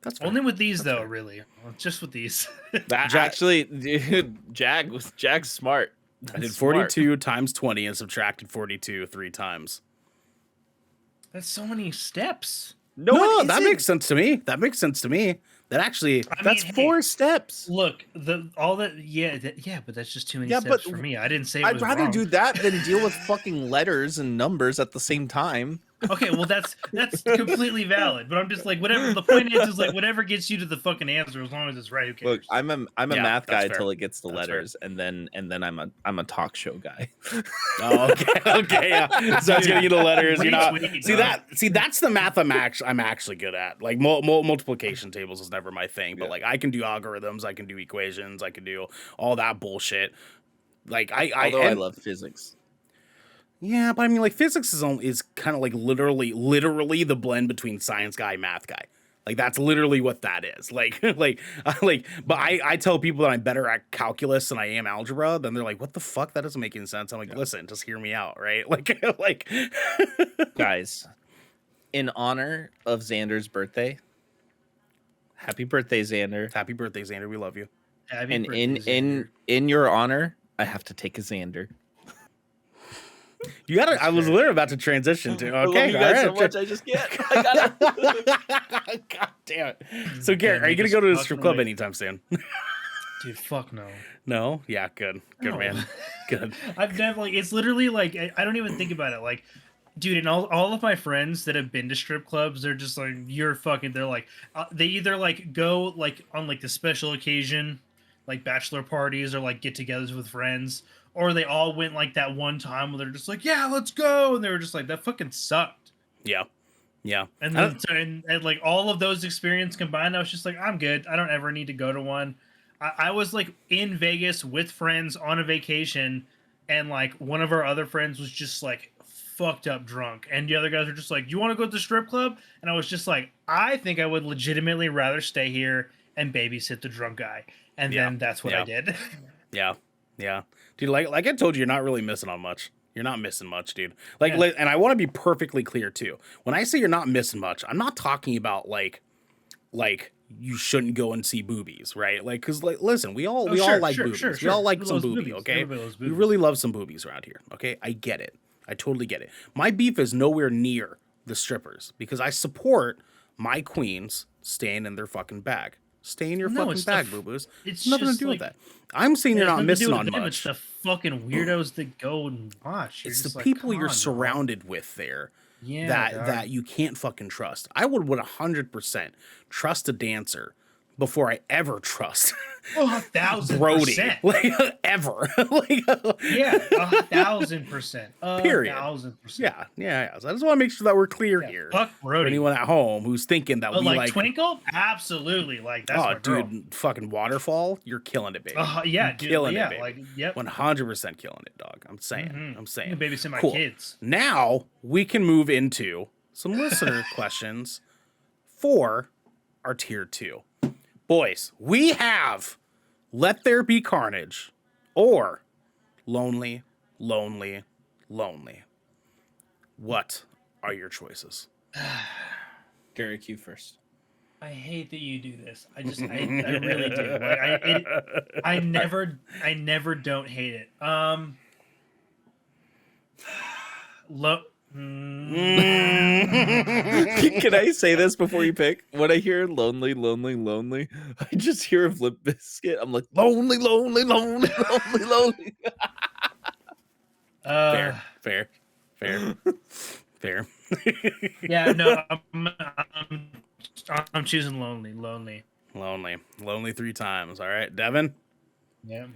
That's fair. Only with these though, really. Just with these. Actually, dude, Jag's smart. I did 42 times 20 and subtracted 42 3 times. That's so many steps. No, that makes sense to me. That actually, that's 4 steps. Look, but that's just too many steps for me. I didn't say I'd rather do that than deal with fucking letters and numbers at the same time. Okay, well that's completely valid. But I'm just like, whatever. The point is like whatever gets you to the fucking answer, as long as it's right. Who cares? Look, I'm a math guy until it gets the That's letters, and then I'm a talk show guy. Oh, okay, yeah. So that's getting you the letters. You're not that's the math I'm actually good at. Like multiplication tables is never my thing, but like I can do algorithms, I can do equations, I can do all that bullshit. Like I love physics. Yeah, but I mean, like, physics is kind of like literally the blend between science guy, math guy. Like, that's literally what that is. But I tell people that I'm better at calculus than I am algebra, then they're like, what the fuck? That doesn't make any sense. I'm like, listen, just hear me out, right? Like, guys, in honor of Xander's birthday, happy birthday, Xander. Happy birthday, Xander. We love you. In your honor, I have to take a Xander. You gotta. I was literally about to transition to. Okay, I love you guys so much. I just can't. I gotta. God damn it. So, Garrick, are you gonna go to the strip club anytime soon? Dude, fuck no. No? Yeah, good, man. Good. I've definitely. It's literally like I don't even think about it. Like, dude, and all of my friends that have been to strip clubs, they're just like, you're fucking. They're like, they either like go like on like the special occasion, like bachelor parties or like get-togethers with friends. Or they all went like that one time where they're just like, yeah, let's go. And they were just like, that fucking sucked. Yeah. And then and like all of those experiences combined, I was just like, I'm good. I don't ever need to go to one. I was like in Vegas with friends on a vacation. And like one of our other friends was just like fucked up drunk. And the other guys were just like, you want to go to the strip club? And I was just like, I think I would legitimately rather stay here and babysit the drunk guy. And then that's what I did. Yeah. Dude, like I told you, you're not really missing on much. You're not missing much, dude. And I want to be perfectly clear too. When I say you're not missing much, I'm not talking about like you shouldn't go and see boobies, right? Like, cause like, listen, we all like boobies. Sure. We all like some boobies, okay? We really love some boobies around here, okay? I get it. I totally get it. My beef is nowhere near the strippers because I support my queens staying in their fucking bag. Stay in your fucking bag, boo-boos. It's nothing to do with that. I'm saying you're not missing on much. It's the fucking weirdos that go and watch. It's the people you're surrounded with there that you can't fucking trust. I would 100% trust a dancer before I ever trust 1,000% Brody, like ever, like 1,000%. Period. 1,000%. Yeah. So I just want to make sure that we're clear here. Fuck Brody. For anyone at home who's thinking that we like Twinkle, absolutely. Like that's my girl. Dude, fucking Waterfall, you're killing it, baby. Yeah, dude, killing it, baby. Like, yep. 100% killing it, dog. I'm saying. I'm saying. You can babysit my kids. Now we can move into some listener questions for our tier 2. Boys, we have Let There Be Carnage or Lonely, Lonely, Lonely. What are your choices? Garrick, you first. I hate that you do this. I really do. Like I never don't hate it. Can I say this before you pick? When I hear lonely, lonely, lonely, I just hear of Limp Bizkit. I'm like, lonely, lonely, lonely, lonely, lonely. Fair. Yeah, no, I'm choosing lonely. Lonely 3 times. All right, Devin. Yeah.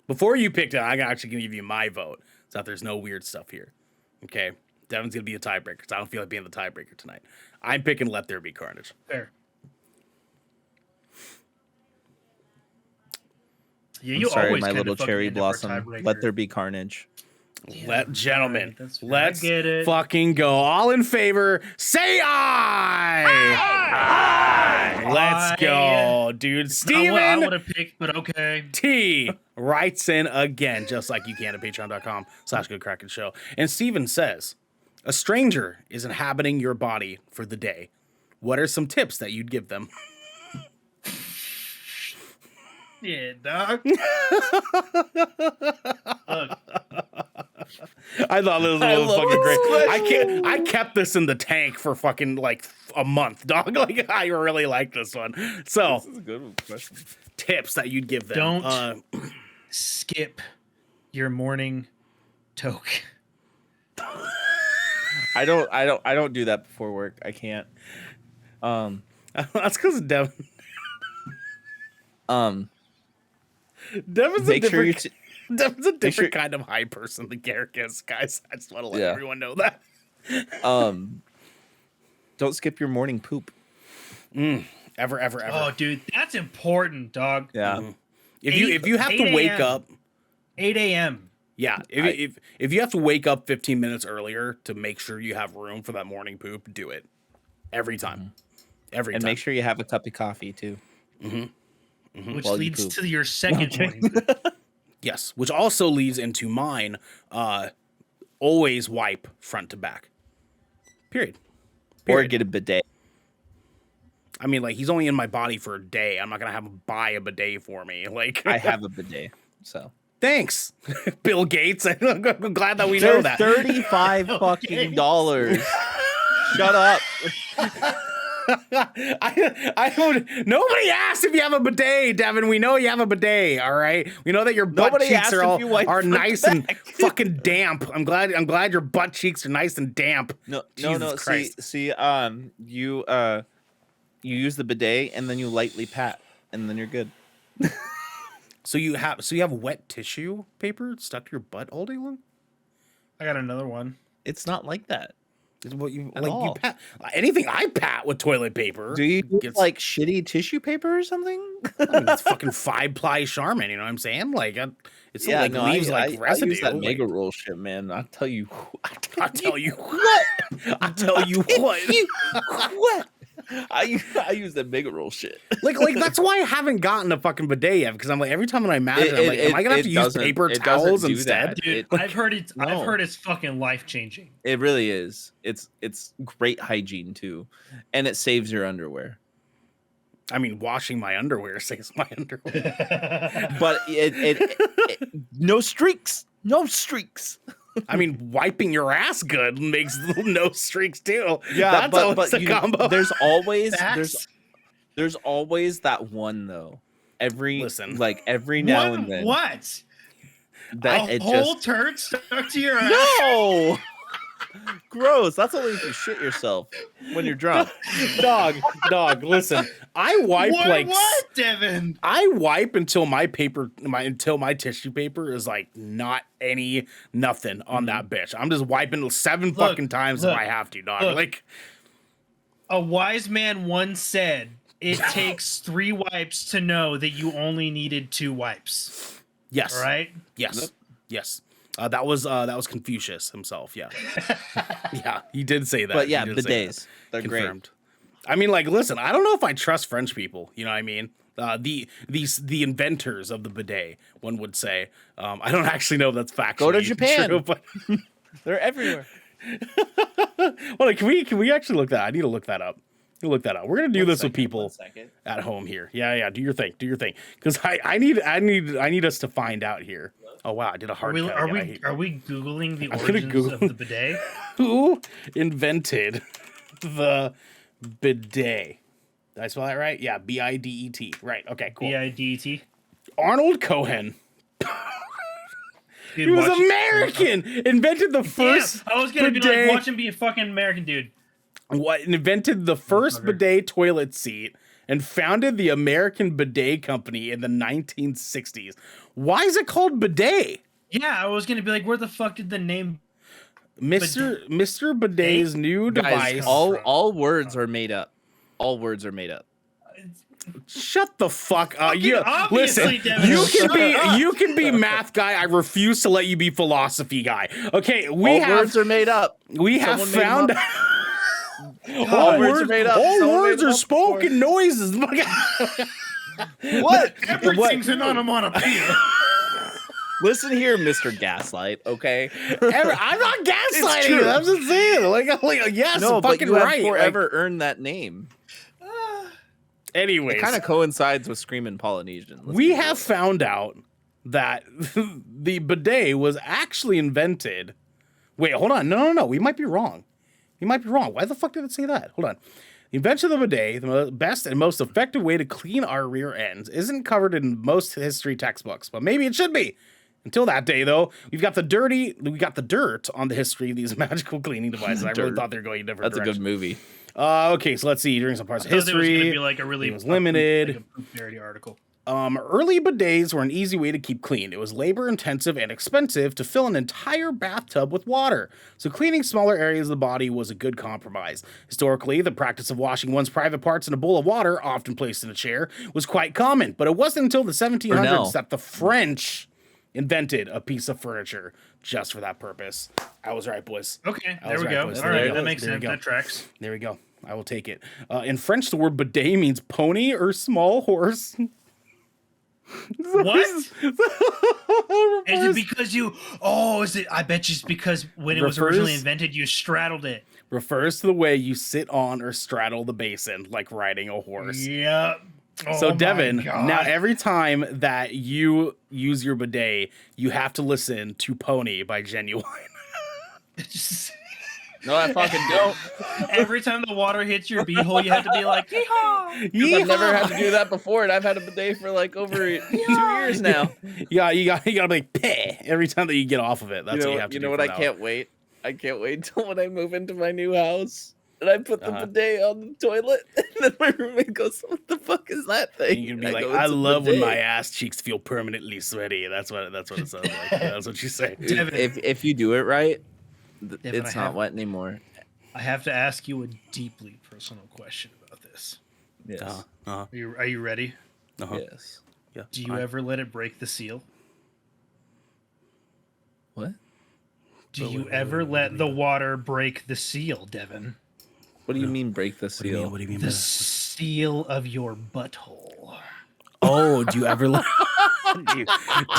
Before you picked it, I'm actually gonna give you my vote, so that there's no weird stuff here. Okay, Devin's gonna be a tiebreaker because I don't feel like being the tiebreaker tonight. I'm picking Let There Be Carnage. Fair. Yeah, you sorry, always my kinda little fucking cherry end up our blossom. tiebreaker. Let there be carnage. Gentlemen, that's fair. let's I get it. fucking go. All in favor, say aye. Let's go, dude. Steven I would have picked, but okay. T writes in again, just like you can at patreon.com/Good Show. And Steven says, a stranger is inhabiting your body for the day. What are some tips that you'd give them? Yeah, dog. Look, I thought this was fucking great. I kept this in the tank for fucking like a month, dog. Like I really like this one. So This is a good question. tips that you'd give them. Don't skip your morning toke. I don't do that before work. I can't. That's because Devin. Devin's Make sure you. Devin's a different kind of high person than Garrick is, guys. I just want to let everyone know that. Don't skip your morning poop. Ever. Oh, dude, that's important, dog. Yeah. Mm-hmm. If you have to wake up 8 a.m. Yeah, if you have to wake up 15 minutes earlier to make sure you have room for that morning poop, do it every time. Every And time. make sure you have a cup of coffee too. Which While you leads poop. to your second morning poop. Yes, which also leads into mine. Always wipe front to back. Period. Or get a bidet. I mean, like, he's only in my body for a day. I'm not gonna have him buy a bidet for me. Like, I have a bidet, so thanks, Bill Gates. I'm glad that we know that. $35 fucking dollars. Shut up. I don't. Nobody asked if you have a bidet, Devin. We know you have a bidet. All right. We know that your butt Nobody cheeks asked are if all you wiped are front nice to and back. fucking damp. I'm glad your butt cheeks are nice and damp. No. Jesus Christ. See, you use the bidet and then you lightly pat, and then you're good. So you have wet tissue paper stuck to your butt all day long? I got another one. It's not like that. Is what you At like? You all. pat anything I pat with toilet paper. Do you use, gets- like shitty tissue paper or something? I mean, it's fucking 5-ply Charmin. You know what I'm saying? Like, it's leaves like residue. I use that like- mega roll shit, man. I'll tell you. I'll tell you what. I'll tell you what. What? I use that mega roll shit. Like that's why I haven't gotten a fucking bidet yet, because I'm like, every time that I imagine, I'm like, am I gonna have to use paper towels instead? Dude, I've heard it's fucking life changing. It really is. It's great hygiene too, and it saves your underwear. I mean, washing my underwear saves my underwear. But it no streaks. No streaks. I mean, wiping your ass good makes no streaks too. Yeah, that's always a combo. There's always Facts. there's always that one though. Every now and then. What? That A it whole just turd stuck to your ass? no. Gross. That's only if you shit yourself when you're drunk. dog. Listen, I wipe What, Devin? I wipe until my tissue paper is like not nothing on that bitch. I'm just wiping 7 fucking times if I have to, dog. Like, A wise man once said, "It takes 3 wipes to know that you only needed 2 wipes." yes, All right. yes, yes. That was Confucius himself. Yeah, yeah, he did say that. But yeah, He did say bidets. that. They're Confirmed. I mean, like, listen, I don't know if I trust French people. You know what I mean? The inventors of the bidet, one would say. I don't actually know if that's factually Go to Japan. true, but They're everywhere. well, like, can we actually look that? I need to look that up. You look that up. We're gonna do this with people at home here. Yeah. Do your thing. Because I need us to find out here. Oh wow, I did a hard cut. Are we googling the origins of the bidet? Who invented the bidet? Did I spell that right? Yeah, B-I-D-E-T. Right. Okay. Cool. B-I-D-E-T. Arnold Cohen. Dude, he was American. Invented the first. I was gonna bidet. be like, watch him be a fucking American dude. What invented the first bidet toilet seat and founded the American Bidet Company in the 1960s. Why is it called bidet? Yeah, I was gonna be like, where the fuck did the name Mr. Bidet's new device? All words are made up. All words are made up. Shut the fuck up. Listen, Devin, you can be math guy. I refuse to let you be philosophy guy. Okay, words are made up. We have found all words are made up. All words are spoken noises. What? Everything's an onomatopoeia. Listen here, Mr. Gaslight, okay? I'm not gaslighting you. I'm just saying. Like yes, no, fucking but you right. have forever earned that name. Anyways. It kind of coincides with Screaming Polynesian. We have found out that the bidet was actually invented. Wait, hold on. No. We might be wrong. Why the fuck did it say that? Hold on. The invention of the bidet, the best and most effective way to clean our rear ends, isn't covered in most history textbooks, but maybe it should be. Until that day, though, we got the dirt on the history of these magical cleaning devices. I really thought they were going a different direction. That's a good movie. Okay, so let's see. During some parts of history, it was be like it was limited. Like a poop parody article. Early bidets were an easy way to keep clean. It was labor-intensive and expensive to fill an entire bathtub with water, so cleaning smaller areas of the body was a good compromise. Historically, the practice of washing one's private parts in a bowl of water, often placed in a chair, was quite common, but it wasn't until the 1700s that the French invented a piece of furniture just for that purpose. I was right, boys. Okay, there we go. All right, that makes sense. That tracks. There we go. I will take it. In French, the word bidet means pony or small horse. What? Is it because you? Oh, is it? I bet you it's because when it was originally invented, you straddled it. Refers to the way you sit on or straddle the basin, like riding a horse. Yep. So Devin, now every time that you use your bidet, you have to listen to "Pony" by Genuine. No, I fucking don't. Every time the water hits your beehole, you have to be like, yeehaw! I've never had to do that before, and I've had a bidet for like over 2 years now. Yeah, you gotta be like, peh, every time that you get off of it. That's what you have to do. You know what? I can't wait. I can't wait till when I move into my new house and I put the bidet on the toilet, and then my roommate goes, "What the fuck is that thing?" And you can be like, "I love when my ass cheeks feel permanently sweaty." That's what it sounds like. That's what you say. If you do it right. It's not wet anymore. I have to ask you a deeply personal question about this. Yes. Are you ready? Yes. Yeah. Do you ever let it break the seal? What? Do you ever let the water break the seal, Devin? What do you mean break the seal? What do you mean? The seal of your butthole. Oh, do you ever let? Do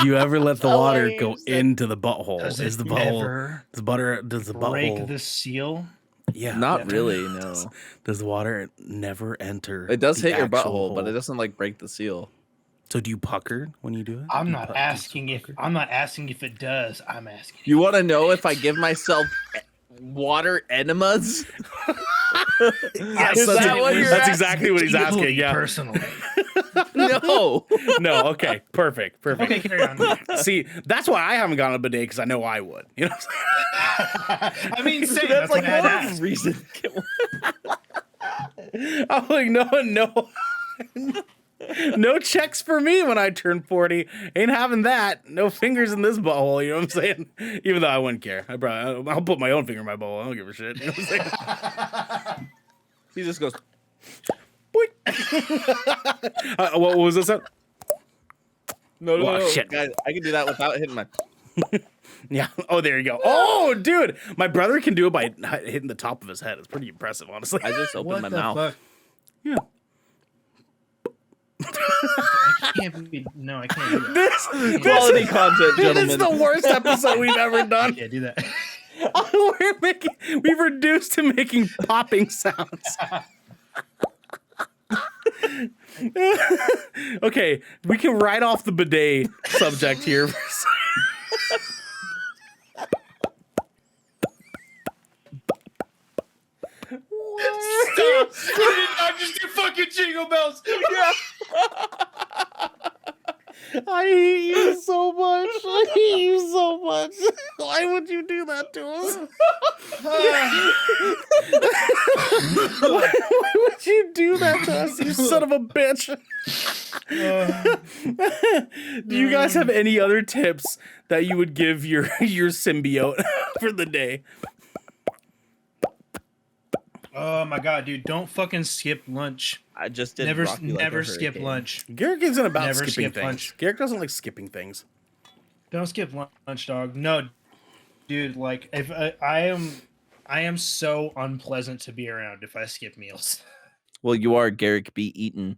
you ever let the water go into the butthole? Does the butthole break the seal? Yeah, not really. No. Does the water never enter? It does hit your butthole, hole? but it doesn't like break the seal. So do you pucker when you do it? I'm not asking if it does. I'm asking. You want to know if I give myself water enemas? Yes, that's exactly what he's asking. Yeah, personally. No. No. Okay. Perfect. Okay, carry on. See, that's why I haven't gone on a bidet, because I know I would. You know. I mean, same. That's like one reason. I'm like, no checks for me when I turn 40. Ain't having that. No fingers in this butthole. You know what I'm saying? Even though I wouldn't care. I'll put my own finger in my butthole. I don't give a shit. You know what I'm saying? He just goes. What was this? No, shit. Guys, I can do that without hitting my. Yeah. Oh, there you go. Oh, dude, my brother can do it by hitting the top of his head. It's pretty impressive, honestly. I just opened my mouth. Fuck? Yeah. I can't do that. This Quality content, gentlemen. This is the worst episode we've ever done. I can't do that. We've reduced to making popping sounds. Okay, we can write off the bidet subject here. Stop! I did not just do fucking jingle bells. Yeah. I hate you so much. I hate you so much. Why would you do that to us? Why would you do that to us, you son of a bitch? Do you guys have any other tips that you would give your symbiote for the day? Oh my god, dude! Don't fucking skip lunch. I just did Never, rock you like a never skip hurricane. lunch. Garrick isn't about Never skipping skip things. lunch. Garrick doesn't like skipping things. Don't skip lunch, dog. No, dude. Like, if I am so unpleasant to be around if I skip meals. Well, you are Garrick B. Eaton.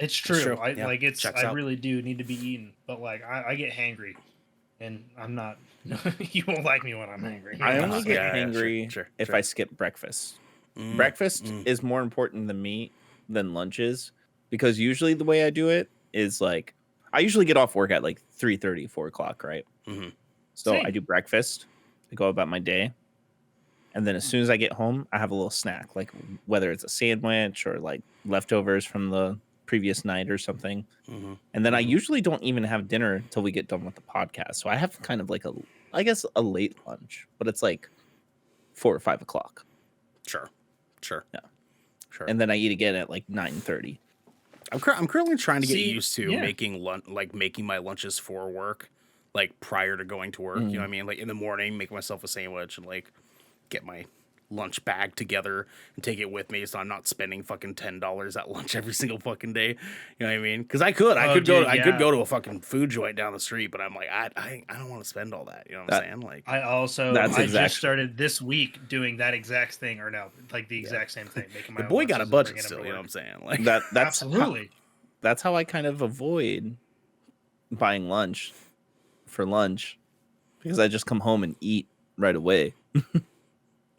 It's true. true. I Yeah, like it's. checks I out. really do need to be eaten, but like I get hangry, and I'm not. You won't like me when I'm hangry. I only get Yeah, hangry sure, if sure. I skip breakfast. Breakfast is more important to me than lunch is, because usually the way I do it is like I usually get off work at like 3:30, 4 o'clock, right? Mhm. So Same. I do breakfast, I go about my day, and then as soon as I get home, I have a little snack, like whether it's a sandwich or like leftovers from the previous night or something. Mhm. And then I usually don't even have dinner until we get done with the podcast. So I have kind of like I guess a late lunch, but it's like 4 or 5 o'clock. Sure. Yeah. Sure. And then I eat again at like 9:30. I'm currently trying to get See, used to yeah. making my lunches for work, like prior to going to work. You know what I mean? Like in the morning, make myself a sandwich and like get my lunch bag together and take it with me, so I'm not spending fucking $10 at lunch every single fucking day. You know what I mean? Because I could Oh, go dude, I could yeah. go to a fucking food joint down the street, but I'm like I don't want to spend all that. You know what I'm saying? Like That's just started this week doing that exact thing, or no, like the exact same thing. Making my the own boy got a lunches and budget bringing them still. to You know what work. I'm saying? Like That's Absolutely. that's how I kind of avoid buying lunch for lunch, because I just come home and eat right away.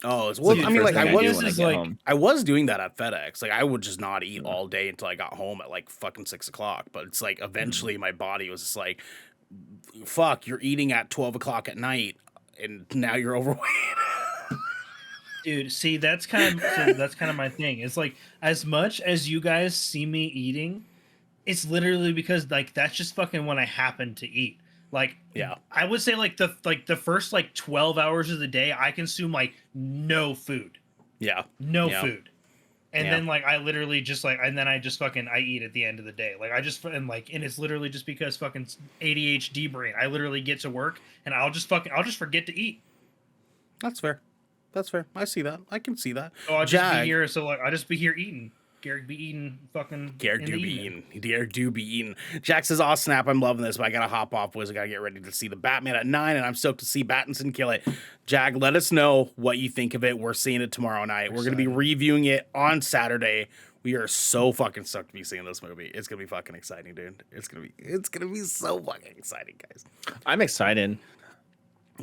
oh, it's, It's well, the I mean, first like thing I do was when I is get like- home. I was doing that at FedEx. Like I would just not eat all day until I got home at like fucking 6 o'clock. But it's like eventually my body was just like, fuck, you're eating at 12 o'clock at night and now you're overweight. Dude, see, that's kind of my thing. It's like, as much as you guys see me eating, it's literally because like that's just fucking when I happen to eat. Like, Yeah. I would say like the first like 12 hours of the day, I consume like no food, Yeah. no Yeah. food, and Yeah. then like I literally just like, and then I just fucking I eat at the end of the day. Like I just and like, and it's literally just because fucking ADHD brain. I literally get to work and I'll just forget to eat. That's fair. That's fair. I see that. I can see that. So I'll just Jag. be here. So like I'll just be here eating. Garrick be eating fucking. Garrick in do the be evening. eating. Garrick do be eating. Jack says, "Aw, snap! I'm loving this, but I gotta hop off, boys. I gotta get ready to see the Batman at 9, and I'm stoked to see Battinson kill it." Jag, let us know what you think of it. We're seeing it tomorrow night. We're gonna be reviewing it on Saturday. We are so fucking stoked to be seeing this movie. It's gonna be fucking exciting, dude. It's gonna be so fucking exciting, guys. I'm excited.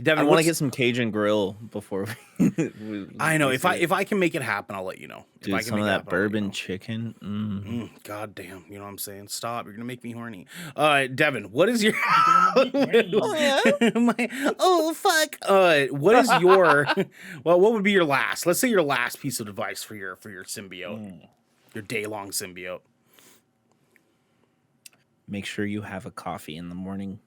Devin, I want to what's- get some Cajun grill before we I know we if see I it. if I can make it happen, I'll let you know. If I Dude, can some make of it that happen, I'll let you bourbon know. chicken. God damn, you know what I'm saying? Stop, you're gonna make me horny. Devin, what is your oh fuck. What is your well, what would be your last? Let's say your last piece of advice for your symbiote. Your day-long symbiote. Make sure you have a coffee in the morning.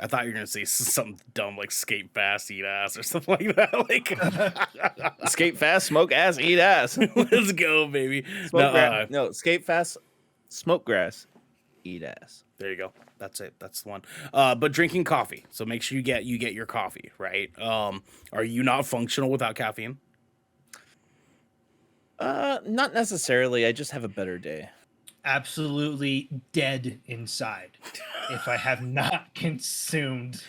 I thought you were gonna say something dumb like skate fast, eat ass, or something like that. Like Skate fast, smoke ass, eat ass. let's go, baby. Smoke No, no, skate fast, smoke grass, eat ass. there you go. That's it. That's the one. But drinking coffee. So make sure you get your coffee, right? Are you not functional without caffeine? Not necessarily. I just have a better day. Absolutely dead inside if I have not consumed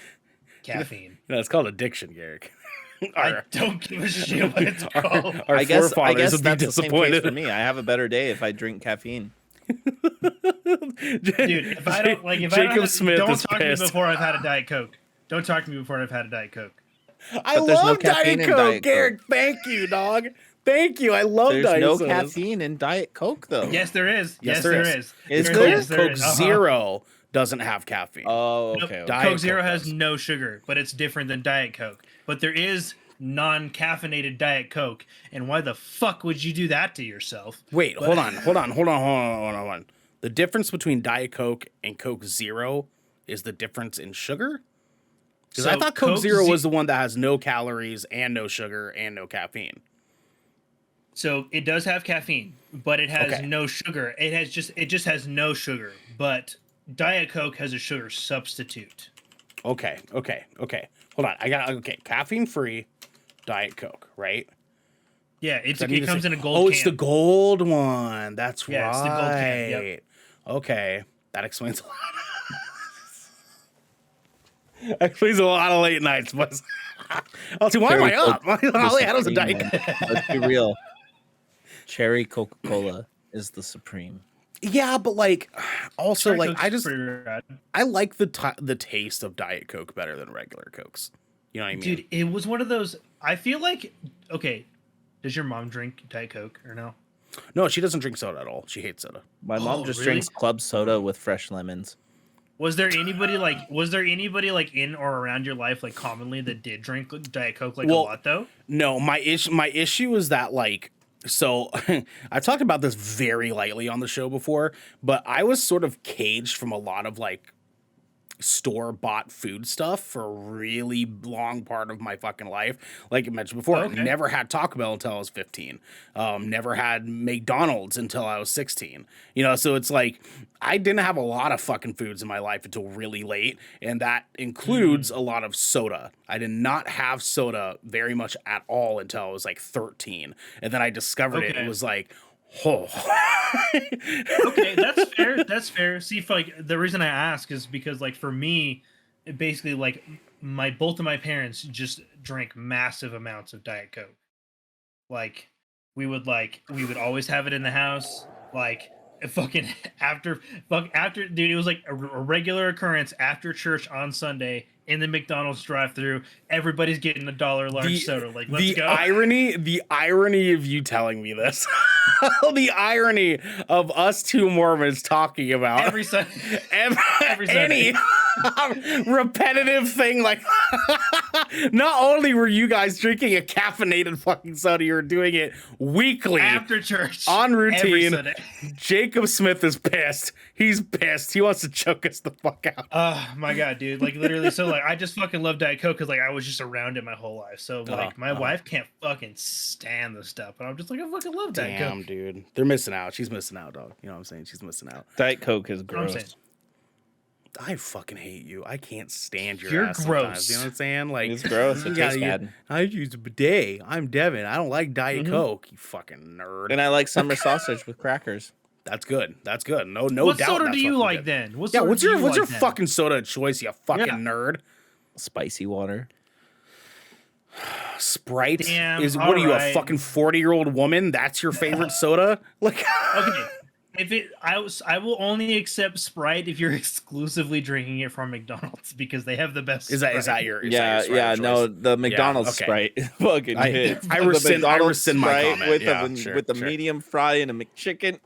caffeine. No, it's called addiction, Garrick. I don't give a shit what it's called. Our I guess forefathers would be that's the same case disappointed. for me. I have a better day if I drink caffeine. Dude, if I don't like, if I Jacob don't, Smith don't is talk to me pissed. before I've had a Diet Coke. Don't talk to me before I've had a Diet Coke. I But there's no love caffeine Diet in Coke, Diet Coke. Garrick. Thank you, dog. Thank you. I love There's diet no sodas. caffeine in Diet Coke, though. Yes, there is. Yes, Yes, there there is. is. It's There- Coke- yes, there Coke is. Uh-huh. Zero doesn't have caffeine. Oh, Nope. okay. Diet Coke Zero Coke has does. no sugar, but it's different than Diet Coke. But there is non-caffeinated Diet Coke, and why the fuck would you do that to yourself? Wait, But- hold on. The difference between Diet Coke and Coke Zero is the difference in sugar? Because I So thought Coke Coke Zero Ze- was the one that has no calories and no sugar and no caffeine. So it does have caffeine, but it has Okay. no sugar. It just has no sugar. But Diet Coke has a sugar substitute. Okay. Hold on. Caffeine free Diet Coke, right? Yeah, I need it to comes say- in a gold Oh, can. it's the gold one. That's Yeah, right. it's the gold can, yep. Okay. That explains a lot. That explains a lot of late nights, but I'll see, why am I up? All I had was a Diet Coke. Let's be real. Cherry Coca-Cola is the supreme. Yeah, but like, also Cherry like, Coke's pretty rad. I like the taste of Diet Coke better than regular Cokes. You know what I mean? Dude, it was one of those. I feel like, okay, does your mom drink Diet Coke or no? No, she doesn't drink soda at all. She hates soda. My mom Oh, just really? drinks club soda with fresh lemons. Was there anybody like in or around your life like commonly that did drink Diet Coke like a Well, lot though? No, my issue is that like, so I've talked about this very lightly on the show before, but I was sort of caged from a lot of like store-bought food stuff for a really long part of my fucking life. Like I mentioned before, Okay. never had Taco Bell until I was 15. Never had McDonald's until I was 16. You know, so it's like I didn't have a lot of fucking foods in my life until really late, and that includes a lot of soda. I did not have soda very much at all until I was like 13. And then I discovered it. Okay. It was like, oh. Okay, that's fair. That's fair. See, if like the reason I ask is because like for me, it basically like both of my parents just drank massive amounts of Diet Coke. Like we would always have it in the house. Like fucking after dude, it was like a regular occurrence after church on Sunday in the McDonald's drive-thru. Everybody's getting a $1 large soda. Like let's go. The irony of you telling me this. The irony of us two Mormons talking about Every Sunday. every Sunday. any repetitive thing. Like, not only were you guys drinking a caffeinated fucking soda, you were doing it weekly After church on every routine. Sunday. Jacob Smith is pissed. He's pissed. He wants to choke us the fuck out. Oh my god, dude! Like literally, so like I just fucking love Diet Coke because like I was just around it my whole life. So like my wife can't fucking stand the stuff, but I'm just like I fucking love Diet Damn, Coke. dude. They're missing out. She's missing out, dog. You know what I'm saying? She's missing out. Diet Coke is I'm gross. saying. I fucking hate you. I can't stand your You're ass sometimes. gross. You know what I'm saying? Like, It's gross. It you tastes gotta- bad. I use a bidet. I'm Devin. I don't like Diet Mhm. Coke. You fucking nerd. And I like summer sausage with crackers. That's good. That's good. No What doubt. soda that's do you fucking like good. then? What Yeah. soda What's do your you what's your like then? fucking soda of choice? You fucking Yeah. nerd. Spicy water. Sprite Damn, is what are you, a alright. fucking 40-year-old woman? That's your favorite soda? Like, Okay, I will only accept Sprite if you're exclusively drinking it from McDonald's because they have the best. is that Sprite. your Yeah, Sprite yeah, of no, choice? the McDonald's okay. Sprite fucking I- hits. I The rescind- I McDonald's rescind my Sprite comment. with Yeah, the sure, with the sure. medium fry and a McChicken.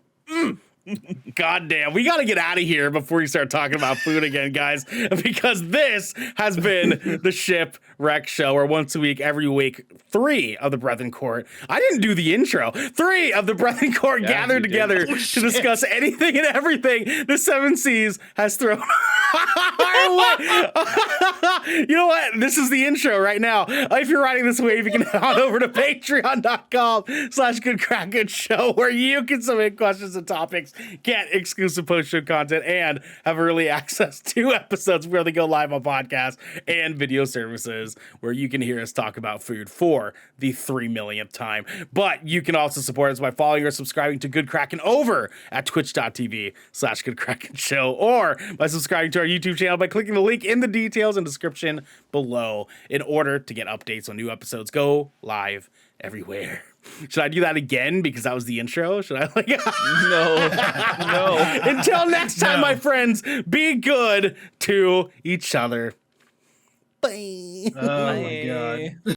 God damn, we got to get out of here before we start talking about food again, guys, because this has been the Shipwreck Show, where once a week, every week, 3 of the Brethren Court. I didn't do the intro. 3 of the Brethren Court Yeah, gathered you did. together Oh, to shit. discuss anything and everything the Seven Seas has thrown. You know what? This is the intro right now. If you're riding this wave, you can head on over to patreon.com/goodkraken show, where you can submit questions and topics, get exclusive post-show content, and have early access to episodes where they go live on podcasts and video services, where you can hear us talk about food for the 3 millionth time. But you can also support us by following or subscribing to Good Kraken over at twitch.tv/goodkrakenshow, or by subscribing to our YouTube channel by clicking the link in the details and description below in order to get updates when new episodes go live everywhere. Should I do that again because that was the intro? Should I like No, no. Until next time, No. my friends, be good to each other. Bye. Oh my Bye. god.